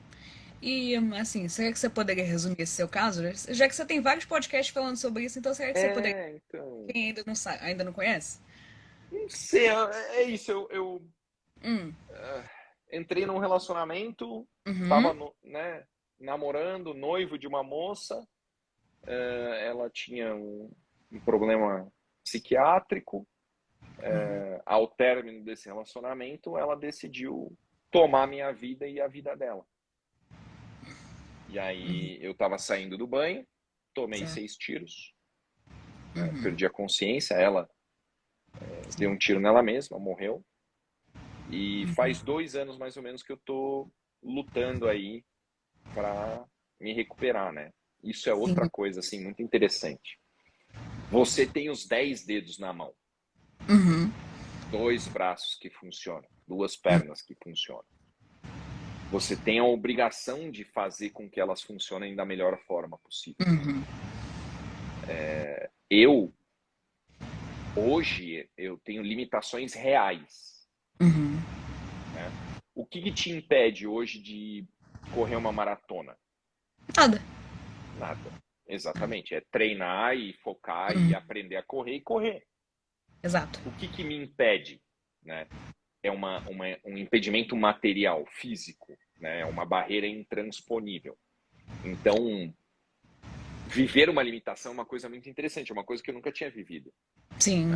E, assim, será que você poderia resumir esse seu caso? Já que você tem vários podcasts falando sobre isso, então será que você poderia... então, Quem ainda não sabe, ainda não conhece? não sei, é isso. Eu Hum. entrei num relacionamento, Uhum. tava, né, namorando, noivo de uma moça, ela tinha um problema psiquiátrico. Ao término desse relacionamento, ela decidiu tomar minha vida e a vida dela. E aí eu tava saindo do banho, tomei Certo. 6 tiros, perdi a consciência, ela deu um tiro nela mesma, morreu. E faz 2 anos mais ou menos que eu tô lutando aí para me recuperar, né? Isso é outra Sim. coisa assim muito interessante. Você tem os 10 dedos na mão, Uhum. 2 braços que funcionam, 2 pernas que funcionam. Você tem a obrigação de fazer com que elas funcionem da melhor forma possível. Uhum. Hoje, eu tenho limitações reais. Uhum. Né? O que te impede hoje de correr uma maratona? Nada. Nada. Exatamente. É treinar e focar e Uhum. aprender a correr e correr. Exato. O que me impede? Né? É um impedimento material, físico. Né? É uma barreira intransponível. Então, viver uma limitação é uma coisa muito interessante, é uma coisa que eu nunca tinha vivido. Né? Sim.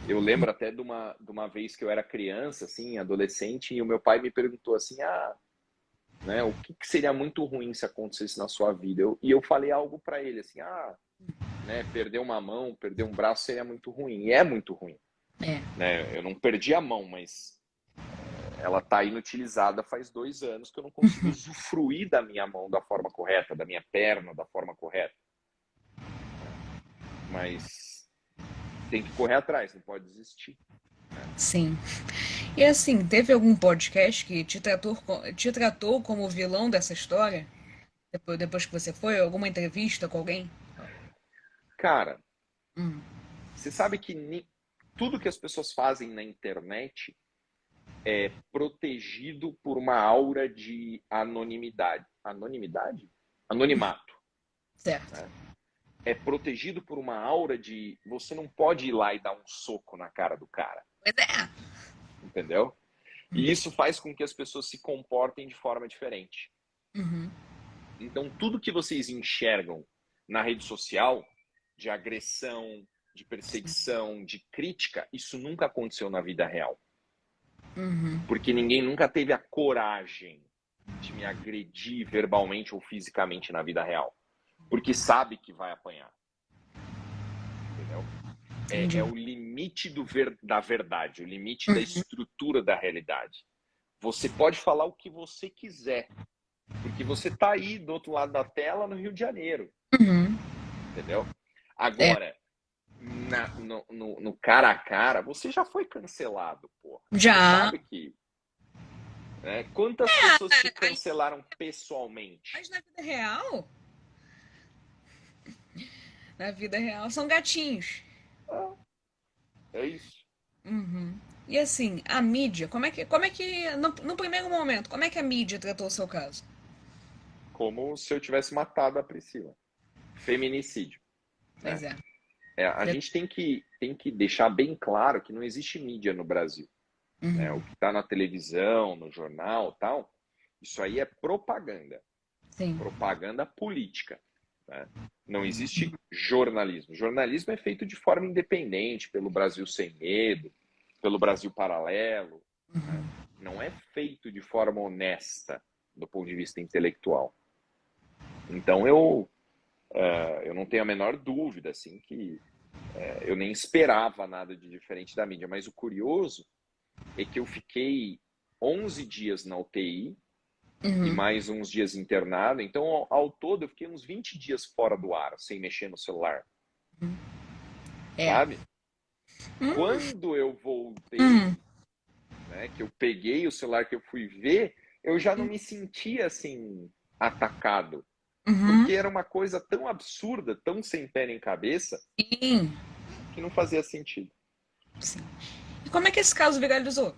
Eu lembro até de uma vez que eu era criança, assim, adolescente, e o meu pai me perguntou assim, né, o que seria muito ruim se acontecesse na sua vida? E eu falei algo para ele, assim, né, perder uma mão, perder um braço seria muito ruim. E é muito ruim. É. Né? Eu não perdi a mão, mas ela está inutilizada faz 2 anos que eu não consigo usufruir da minha mão da forma correta, da minha perna da forma correta. Mas tem que correr atrás, não pode desistir. Sim. E assim, teve algum podcast que te tratou como vilão dessa história? Depois que você foi? Alguma entrevista com alguém? Cara, Hum. você sabe que tudo que as pessoas fazem na internet é protegido por uma aura de anonimidade. Anonimidade? Anonimato. Certo. Né? É protegido por uma aura de você não pode ir lá e dar um soco na cara do cara. Pois é. Entendeu? E isso faz com que as pessoas se comportem de forma diferente. Uhum. Então, tudo que vocês enxergam na rede social, de agressão, de perseguição, de crítica, isso nunca aconteceu na vida real. Uhum. Porque ninguém nunca teve a coragem de me agredir verbalmente ou fisicamente na vida real. Porque sabe que vai apanhar. Entendeu? Entendi. É o limite da verdade, o limite da estrutura da realidade. Você pode falar o que você quiser, porque você está aí do outro lado da tela no Rio de Janeiro, Uhum. entendeu? É, Agora, no cara a cara, você já foi cancelado, porra. Você já. sabe que, né? Quantas pessoas te cancelaram pessoalmente? Mas na vida real, são gatinhos. Ah, é isso. Uhum. E assim, a mídia, no primeiro momento, como é que a mídia tratou o seu caso? Como se eu tivesse matado a Priscila. Feminicídio, Pois né? é. A gente tem que deixar bem claro que não existe mídia no Brasil, né? O Uhum. que está na televisão, no jornal, tal, isso aí é propaganda, Sim. propaganda política, né? Não existe jornalismo. Jornalismo é feito de forma independente, pelo Brasil Sem Medo, pelo Brasil Paralelo, né? Não é feito de forma honesta do ponto de vista intelectual. Então eu não tenho a menor dúvida assim que eu nem esperava nada de diferente da mídia, mas o curioso é que eu fiquei 11 dias na UTI e Uhum. mais uns dias internado, então ao todo eu fiquei uns 20 dias fora do ar, sem mexer no celular, É. sabe? Hum, Quando eu hum, voltei, né, que eu peguei o celular que eu fui ver, eu já não me sentia assim atacado, uhum. porque era uma coisa tão absurda, tão sem pé nem cabeça, Sim. que não fazia sentido. Sim. E como é que esse caso viralizou?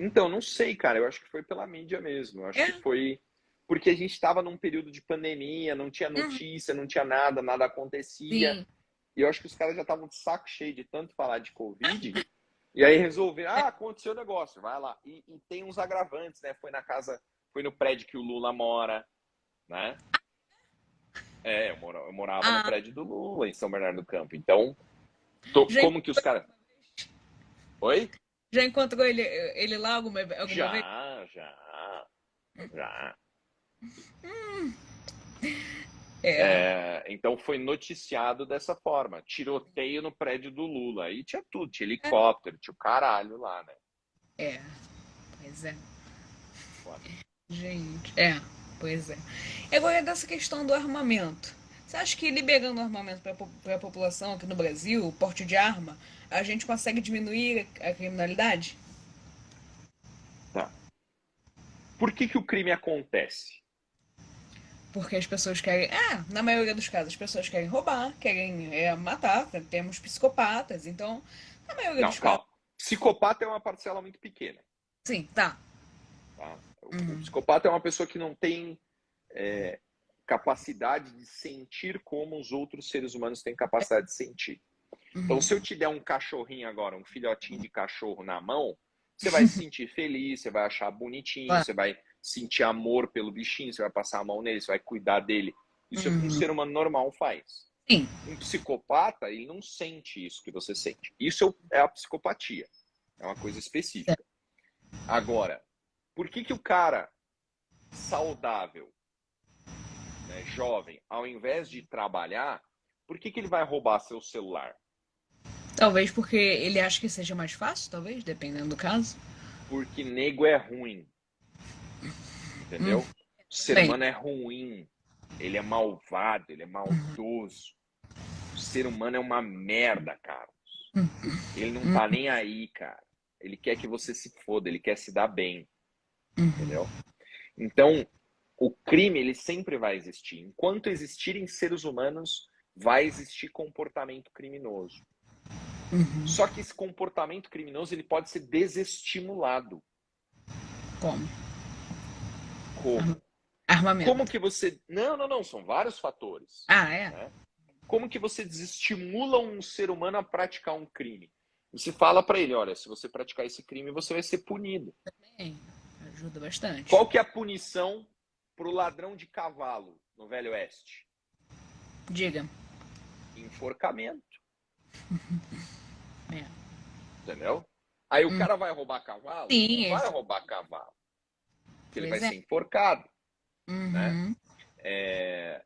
Então, não sei, cara. Eu acho que foi pela mídia mesmo. Eu acho É. que foi porque a gente estava num período de pandemia, não tinha Uhum. notícia, não tinha nada, nada acontecia. Sim. E eu acho que os caras já estavam de saco cheio de tanto falar de Covid. E aí resolveram, aconteceu o negócio, vai lá. E tem uns agravantes, né? Foi na casa, foi no prédio que o Lula mora, né? Eu morava no Ah, prédio do Lula, em São Bernardo do Campo. Então, já, como que os caras. Oi? já encontrou ele lá alguma vez? Já, já, já. É. Então foi noticiado dessa forma. Tiroteio no prédio do Lula. Aí tinha tudo, tinha É. helicóptero, tinha o caralho lá, né? É. Pois é. Foda. Gente. É. Pois é. E agora dessa questão do armamento. Você acha que liberando o armamento para a população aqui no Brasil, o porte de arma, a gente consegue diminuir a criminalidade? Tá. Por que o crime acontece? Porque as pessoas querem. Na maioria dos casos, as pessoas querem roubar, querem matar. Temos psicopatas. Então, na maioria Não, dos casos. calma. Psicopata é uma parcela muito pequena, Sim, tá. tá? O Uhum. psicopata é uma pessoa que não tem capacidade de sentir como os outros seres humanos têm capacidade de sentir. Então, Uhum. se eu te der um cachorrinho agora, um filhotinho de cachorro na mão, você vai se sentir feliz, você vai achar bonitinho, Claro. você vai sentir amor pelo bichinho, você vai passar a mão nele, você vai cuidar dele. Isso é o que um Uhum. ser humano normal faz. Sim. Um psicopata, ele não sente isso que você sente. Isso é a psicopatia. É uma coisa específica. Agora, por que o cara saudável, né, jovem, ao invés de trabalhar, por que ele vai roubar seu celular? Talvez porque ele acha que seja mais fácil, talvez, dependendo do caso. Porque nego é ruim, Hum, entendeu? O ser também. humano é ruim, ele é malvado, ele é maldoso. O ser humano é uma merda, cara. Ele não tá nem aí, cara. Ele quer que você se foda, ele quer se dar bem, entendeu? Então, o crime ele sempre vai existir. Enquanto existirem seres humanos, vai existir comportamento criminoso. Só que esse comportamento criminoso ele pode ser desestimulado. Como? Como? Como Armamento. que você. Não, não, não, são vários fatores. É? Né? Como que você desestimula um ser humano a praticar um crime? Você fala para ele, olha, se você praticar esse crime, você vai ser punido. Também. Ajuda bastante. Qual que é a punição para o ladrão de cavalo no Velho Oeste? Diga. Enforcamento, É. entendeu? Aí o Hum. cara vai roubar cavalo? Não Sim, vai roubar cavalo, porque ele vai pois é. ser enforcado, né? Uhum. É,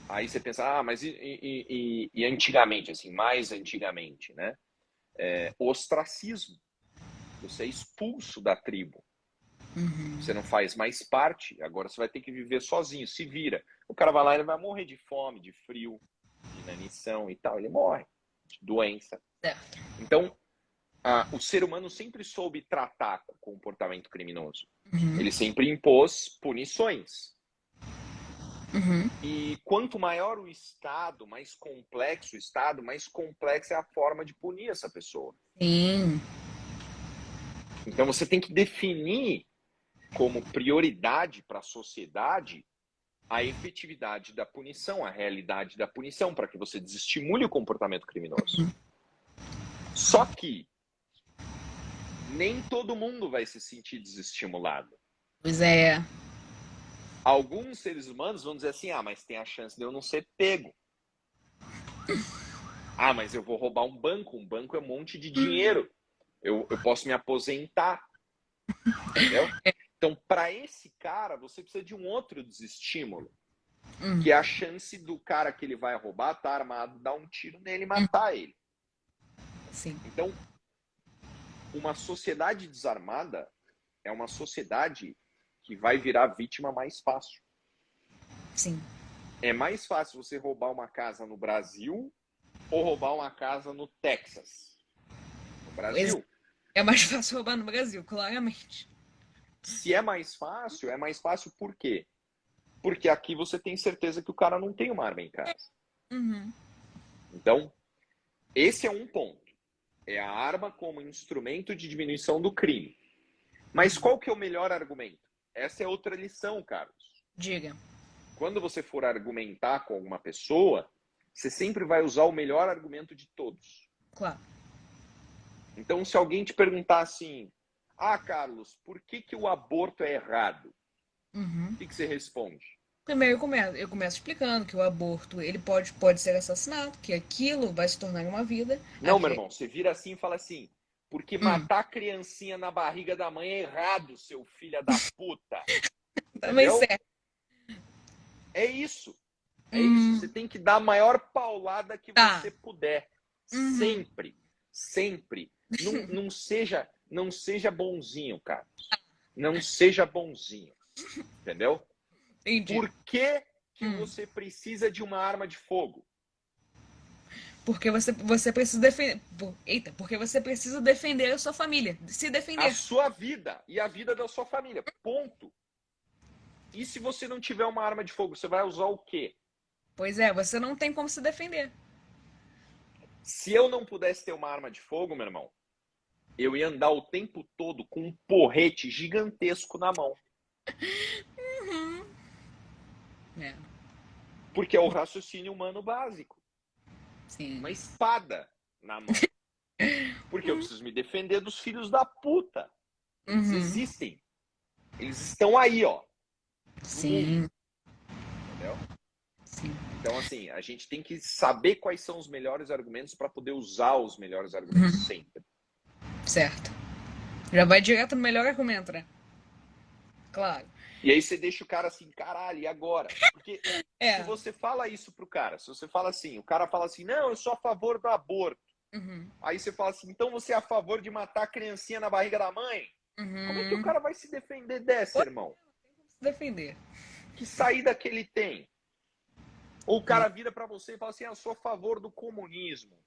Aí você pensa, mas e antigamente, assim, mais antigamente, né? Ostracismo. Você é expulso da tribo. Você não faz mais parte, agora você vai ter que viver sozinho, se vira. O cara vai lá e ele vai morrer de fome, de frio, de inanição e tal. Ele morre de doença. Certo. Então, o ser humano sempre soube tratar com o comportamento criminoso. Ele sempre impôs punições. E quanto maior o Estado, mais complexo o Estado, mais complexa é a forma de punir essa pessoa. Sim. Então você tem que definir como prioridade para a sociedade a efetividade da punição, a realidade da punição, para que você desestimule o comportamento criminoso. Só que nem todo mundo vai se sentir desestimulado. Pois é. Alguns seres humanos vão dizer assim, mas tem a chance de eu não ser pego. Mas eu vou roubar um banco é um monte de dinheiro. Eu posso me aposentar. Entendeu? Então, para esse cara, você precisa de um outro desestímulo. Que é a chance do cara que ele vai roubar, tá armado, dar um tiro nele e matar ele. Sim. Então, uma sociedade desarmada é uma sociedade que vai virar vítima mais fácil. Sim. É mais fácil você roubar uma casa no Brasil ou roubar uma casa no Texas. No Brasil. É mais fácil roubar no Brasil, claramente. Se é mais fácil por quê? Porque aqui você tem certeza que o cara não tem uma arma em casa. Então, esse é um ponto. É a arma como instrumento de diminuição do crime. Mas qual que é o melhor argumento? Essa é outra lição, Carlos. Diga. Quando você for argumentar com alguma pessoa, você sempre vai usar o melhor argumento de todos. Claro. Então, se alguém te perguntar assim, Carlos, por que o aborto é errado? O que você responde? Primeiro eu começo explicando que o aborto ele pode ser assassinato, que aquilo vai se tornar uma vida. Não, meu irmão, você vira assim e fala assim, porque matar a criancinha na barriga da mãe é errado, seu filho da puta. Também certo. É isso. É isso. Você tem que dar a maior paulada que você puder. Sempre. Sempre. Não seja bonzinho, Carlos. Não seja bonzinho. Entendeu? Entendi. Por que você precisa de uma arma de fogo? Porque você precisa defender. Porque você precisa defender a sua família. Se defender. A sua vida e a vida da sua família. Ponto. E se você não tiver uma arma de fogo, você vai usar o quê? Pois é, você não tem como se defender. Se eu não pudesse ter uma arma de fogo, meu irmão, eu ia andar o tempo todo com um porrete gigantesco na mão. Porque é o raciocínio humano básico. Sim. Uma espada na mão. Porque eu preciso me defender dos filhos da puta. Eles existem. Eles estão aí, ó. Sim. Entendeu? Sim. Então, assim, a gente tem que saber quais são os melhores argumentos para poder usar os melhores argumentos sempre. Certo. Já vai direto no melhor argumento, né? Claro. E aí você deixa o cara assim, caralho, e agora? Porque se você fala isso pro cara, se você fala assim, o cara fala assim, não, eu sou a favor do aborto. Aí você fala assim, então você é a favor de matar a criancinha na barriga da mãe? Como é que o cara vai se defender dessa, irmão? Se defender. Que saída que ele tem? Ou o cara vira pra você e fala assim, eu sou a favor do comunismo.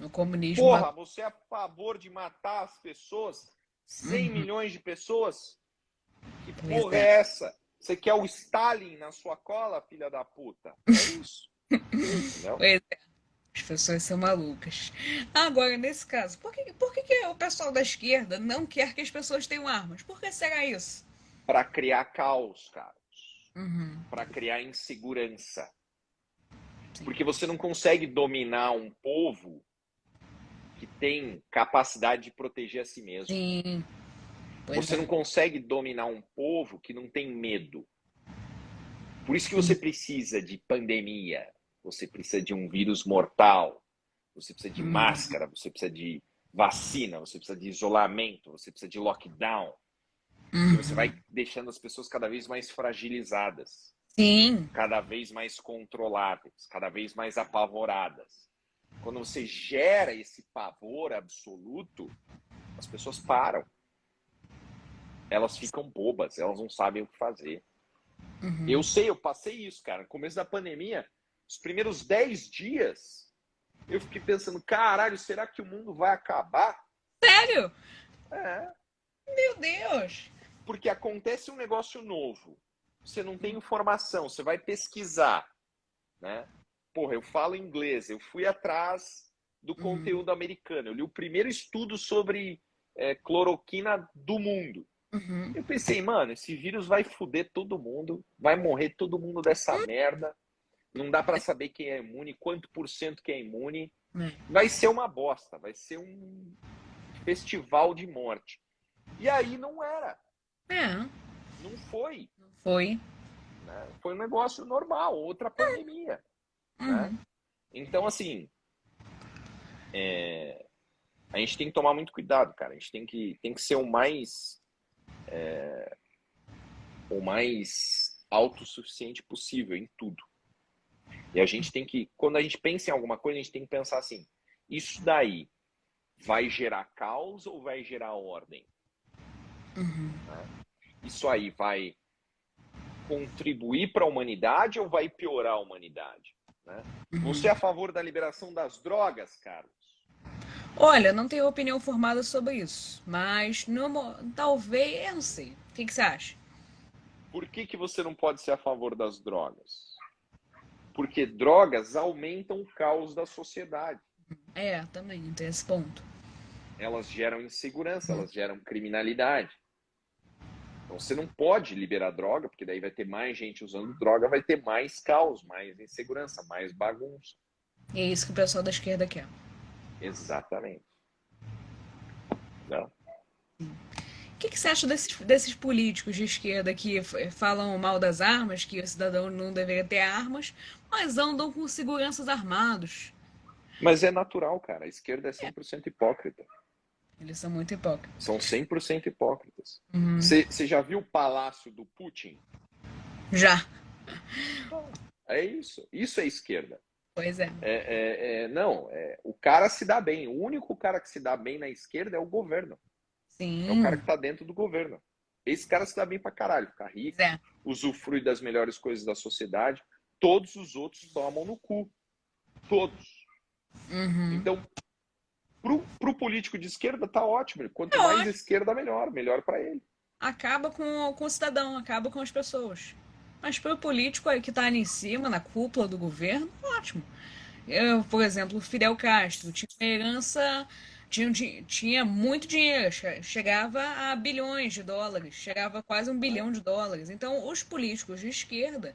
O comunismo... Porra, você é a favor de matar as pessoas? 100 milhões de pessoas? Que porra é essa? Você quer o Stalin na sua cola, filha da puta? É isso. Entendeu? Pois é. As pessoas são malucas. Agora, nesse caso, por que o pessoal da esquerda não quer que as pessoas tenham armas? Por que será isso? Para criar caos, Carlos. Para criar insegurança. Sim. Porque você não consegue dominar um povo que tem capacidade de proteger a si mesmo. Sim. Você não consegue dominar um povo que não tem medo. Por isso que você precisa de pandemia, você precisa de um vírus mortal, você precisa de máscara, você precisa de vacina, você precisa de isolamento, você precisa de lockdown. E você vai deixando as pessoas cada vez mais fragilizadas. Sim. cada vez mais controláveis, cada vez mais apavoradas. Quando você gera esse pavor absoluto, as pessoas param. Elas ficam bobas, elas não sabem o que fazer. Eu sei, eu passei isso, cara. No começo da pandemia, os primeiros 10 dias, eu fiquei pensando, caralho, será que o mundo vai acabar? Sério? É, Meu Deus! porque acontece um negócio novo. Você não tem informação, você vai pesquisar, né? Porra, eu falo inglês, eu fui atrás do conteúdo americano. Eu li o primeiro estudo sobre cloroquina do mundo. Uhum. Eu pensei, mano, esse vírus vai foder todo mundo, vai morrer todo mundo dessa merda. Não dá para saber quem é imune, quanto por cento que é imune. É. Vai ser uma bosta, vai ser um festival de morte. E aí não era, É, não foi. foi. Né? Foi um negócio normal, outra pandemia. Né? Uhum. Então, assim, a gente tem que tomar muito cuidado, cara. A gente tem que ser o mais autossuficiente possível em tudo. E a gente tem que, quando a gente pensa em alguma coisa, a gente tem que pensar assim: isso daí vai gerar caos ou vai gerar ordem? Né? Isso aí vai contribuir para a humanidade ou vai piorar a humanidade? Né? Você é a favor da liberação das drogas, Carlos? Olha, não tenho opinião formada sobre isso, mas talvez, eu não sei. O que você acha? Por que você não pode ser a favor das drogas? Porque drogas aumentam o caos da sociedade. É, também tem esse ponto. Elas geram insegurança, elas geram criminalidade. Então você não pode liberar droga, porque daí vai ter mais gente usando droga, vai ter mais caos, mais insegurança, mais bagunça. E é isso que o pessoal da esquerda quer. Exatamente. Não. O que você acha desses políticos de esquerda que falam mal das armas, que o cidadão não deveria ter armas, mas andam com seguranças armados? Mas é natural, cara. A esquerda é 100% hipócrita. Eles são muito hipócritas. São 100% hipócritas. Você já viu o palácio do Putin? Já. É isso. Isso é esquerda. Pois é. Não, o cara se dá bem. O único cara que se dá bem na esquerda é o governo. É o cara Sim. que tá dentro do governo. Esse cara se dá bem pra caralho. Fica Pois rico, é. usufrui das melhores coisas da sociedade. Todos os outros tomam no cu. Todos. Então, pro político de esquerda, tá ótimo. É Quanto mais ótimo. esquerda, melhor. Melhor para ele. Acaba com o cidadão, acaba com as pessoas. Mas para o político que está ali em cima, na cúpula do governo, ótimo. Eu, por exemplo, o Fidel Castro tinha uma herança, tinha muito dinheiro, chegava a bilhões de dólares, chegava a quase US$ 1 bilhão. Então, os políticos de esquerda,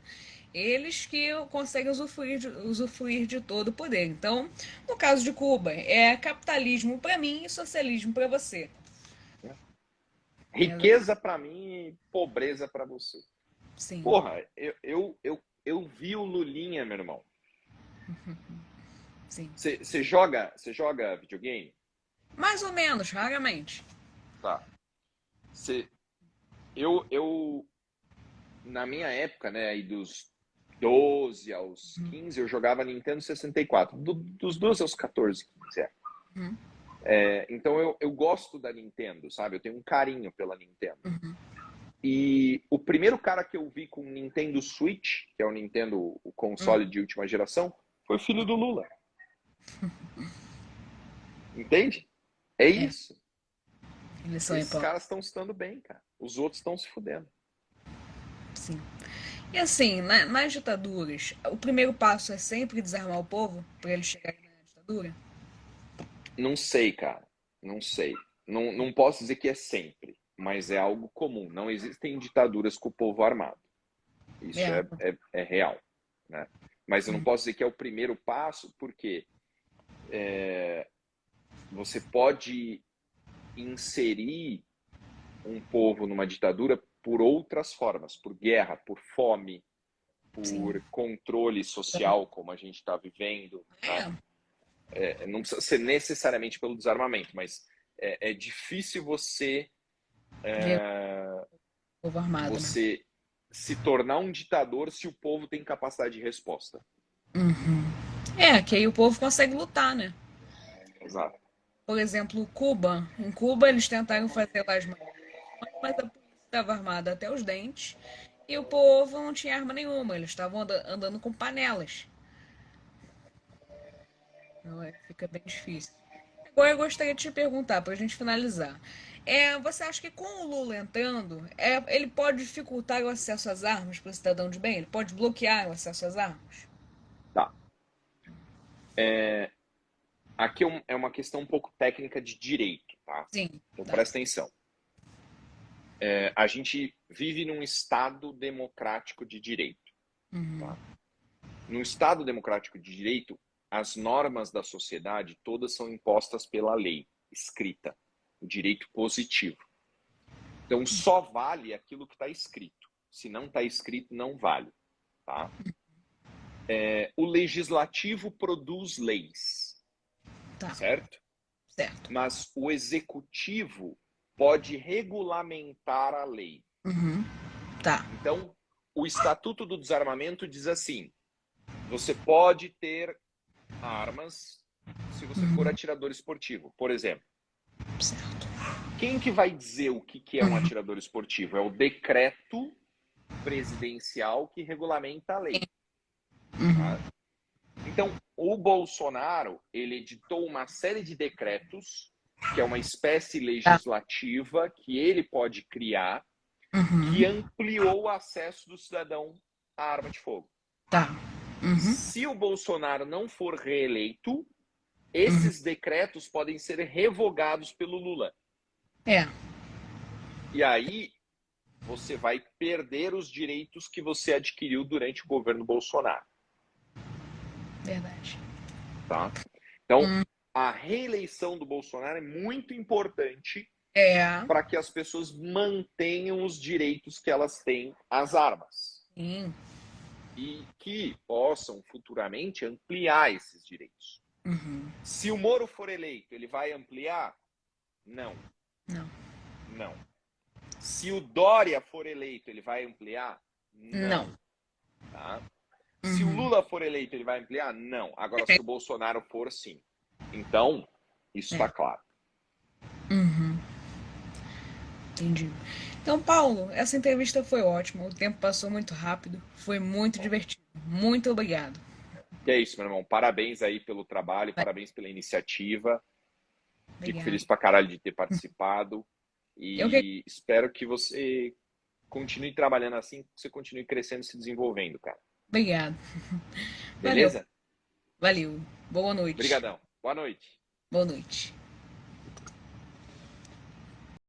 eles que conseguem usufruir de todo o poder. Então, no caso de Cuba, é capitalismo para mim e socialismo para você. Riqueza para mim e pobreza para você. Sim. Porra, eu vi o Lulinha, meu irmão. Sim. Você joga videogame? Mais ou menos, raramente. Tá. Cê, na minha época, né, aí dos 12 aos 15, eu jogava Nintendo 64. Dos 12 aos 14, 15, é. Então eu gosto da Nintendo, sabe? Eu tenho um carinho pela Nintendo. E o primeiro cara que eu vi com o Nintendo Switch, que é o Nintendo, o console de última geração, foi o filho do Lula. Entende? É isso. Eles são Esses hipócritas. caras estão se dando bem, cara. Os outros estão se fudendo. Sim. E assim, nas ditaduras, o primeiro passo é sempre desarmar o povo para eles chegarem na ditadura? Não sei, cara. Não sei. Não posso dizer que é sempre, mas é algo comum. Não existem ditaduras com o povo armado. Isso É. é real. Né? Mas eu não posso dizer que é o primeiro passo, porque você pode inserir um povo numa ditadura por outras formas, por guerra, por fome, Sim. por controle social, como a gente está vivendo. Né? Não precisa ser necessariamente pelo desarmamento, mas é difícil Ver o povo armado, né? você se tornar um ditador se o povo tem capacidade de resposta. Uhum. É, que aí o povo consegue lutar, né? Exato. Por exemplo, Cuba. Em Cuba eles tentaram fazer lá as manifestações, mas a polícia estava armada até os dentes e o povo não tinha arma nenhuma. Eles estavam andando com panelas. Não é? Fica bem difícil. Agora eu gostaria de te perguntar, para a gente finalizar. Você acha que com o Lula entrando, ele pode dificultar o acesso às armas para o cidadão de bem? Ele pode bloquear o acesso às armas? Tá. Aqui é uma questão um pouco técnica de direito, tá? Sim, Então tá. presta atenção. A gente vive num Estado democrático de direito. Uhum. Tá? No Estado democrático de direito, as normas da sociedade todas são impostas pela lei escrita, o direito positivo. Então só vale aquilo que está escrito. Se não está escrito, não vale. Tá? O legislativo produz leis, Tá, certo? certo. Mas o executivo pode regulamentar a lei. Uhum. Tá. Então, o Estatuto do Desarmamento diz assim: você pode ter armas se você for atirador esportivo, por exemplo. Certo. Quem que vai dizer o que é um atirador esportivo? É o decreto presidencial que regulamenta a lei. Tá? Então, o Bolsonaro, ele editou uma série de decretos, que é uma espécie Tá. legislativa que ele pode criar, que Uhum. ampliou o acesso do cidadão à arma de fogo. Tá. Uhum. Se o Bolsonaro não for reeleito, Uhum. esses decretos podem ser revogados pelo Lula. É, E aí você vai perder os direitos que você adquiriu durante o governo Bolsonaro. verdade. Tá? Então, a reeleição do Bolsonaro é muito importante É. para que as pessoas mantenham os direitos que elas têm às armas. Sim. E que possam futuramente ampliar esses direitos. Uhum. Se o Moro for eleito, ele vai ampliar? Não. Não. Não. Se o Dória for eleito, ele vai ampliar? Não. Tá? Se o Lula for eleito, ele vai ampliar? Não. Agora, se o Bolsonaro for, sim. Então, isso está claro. Uhum. Entendi. Então, Paulo, essa entrevista foi ótima. O tempo passou muito rápido. Foi muito divertido. Muito obrigado. E é isso, meu irmão. Parabéns aí pelo trabalho, parabéns pela iniciativa. Fico Obrigado. feliz pra caralho de ter participado. Eu que E espero que você continue trabalhando assim, que você continue crescendo e se desenvolvendo, cara. Obrigado. Valeu. Beleza? Valeu. Boa noite. Obrigadão. Boa noite. Boa noite.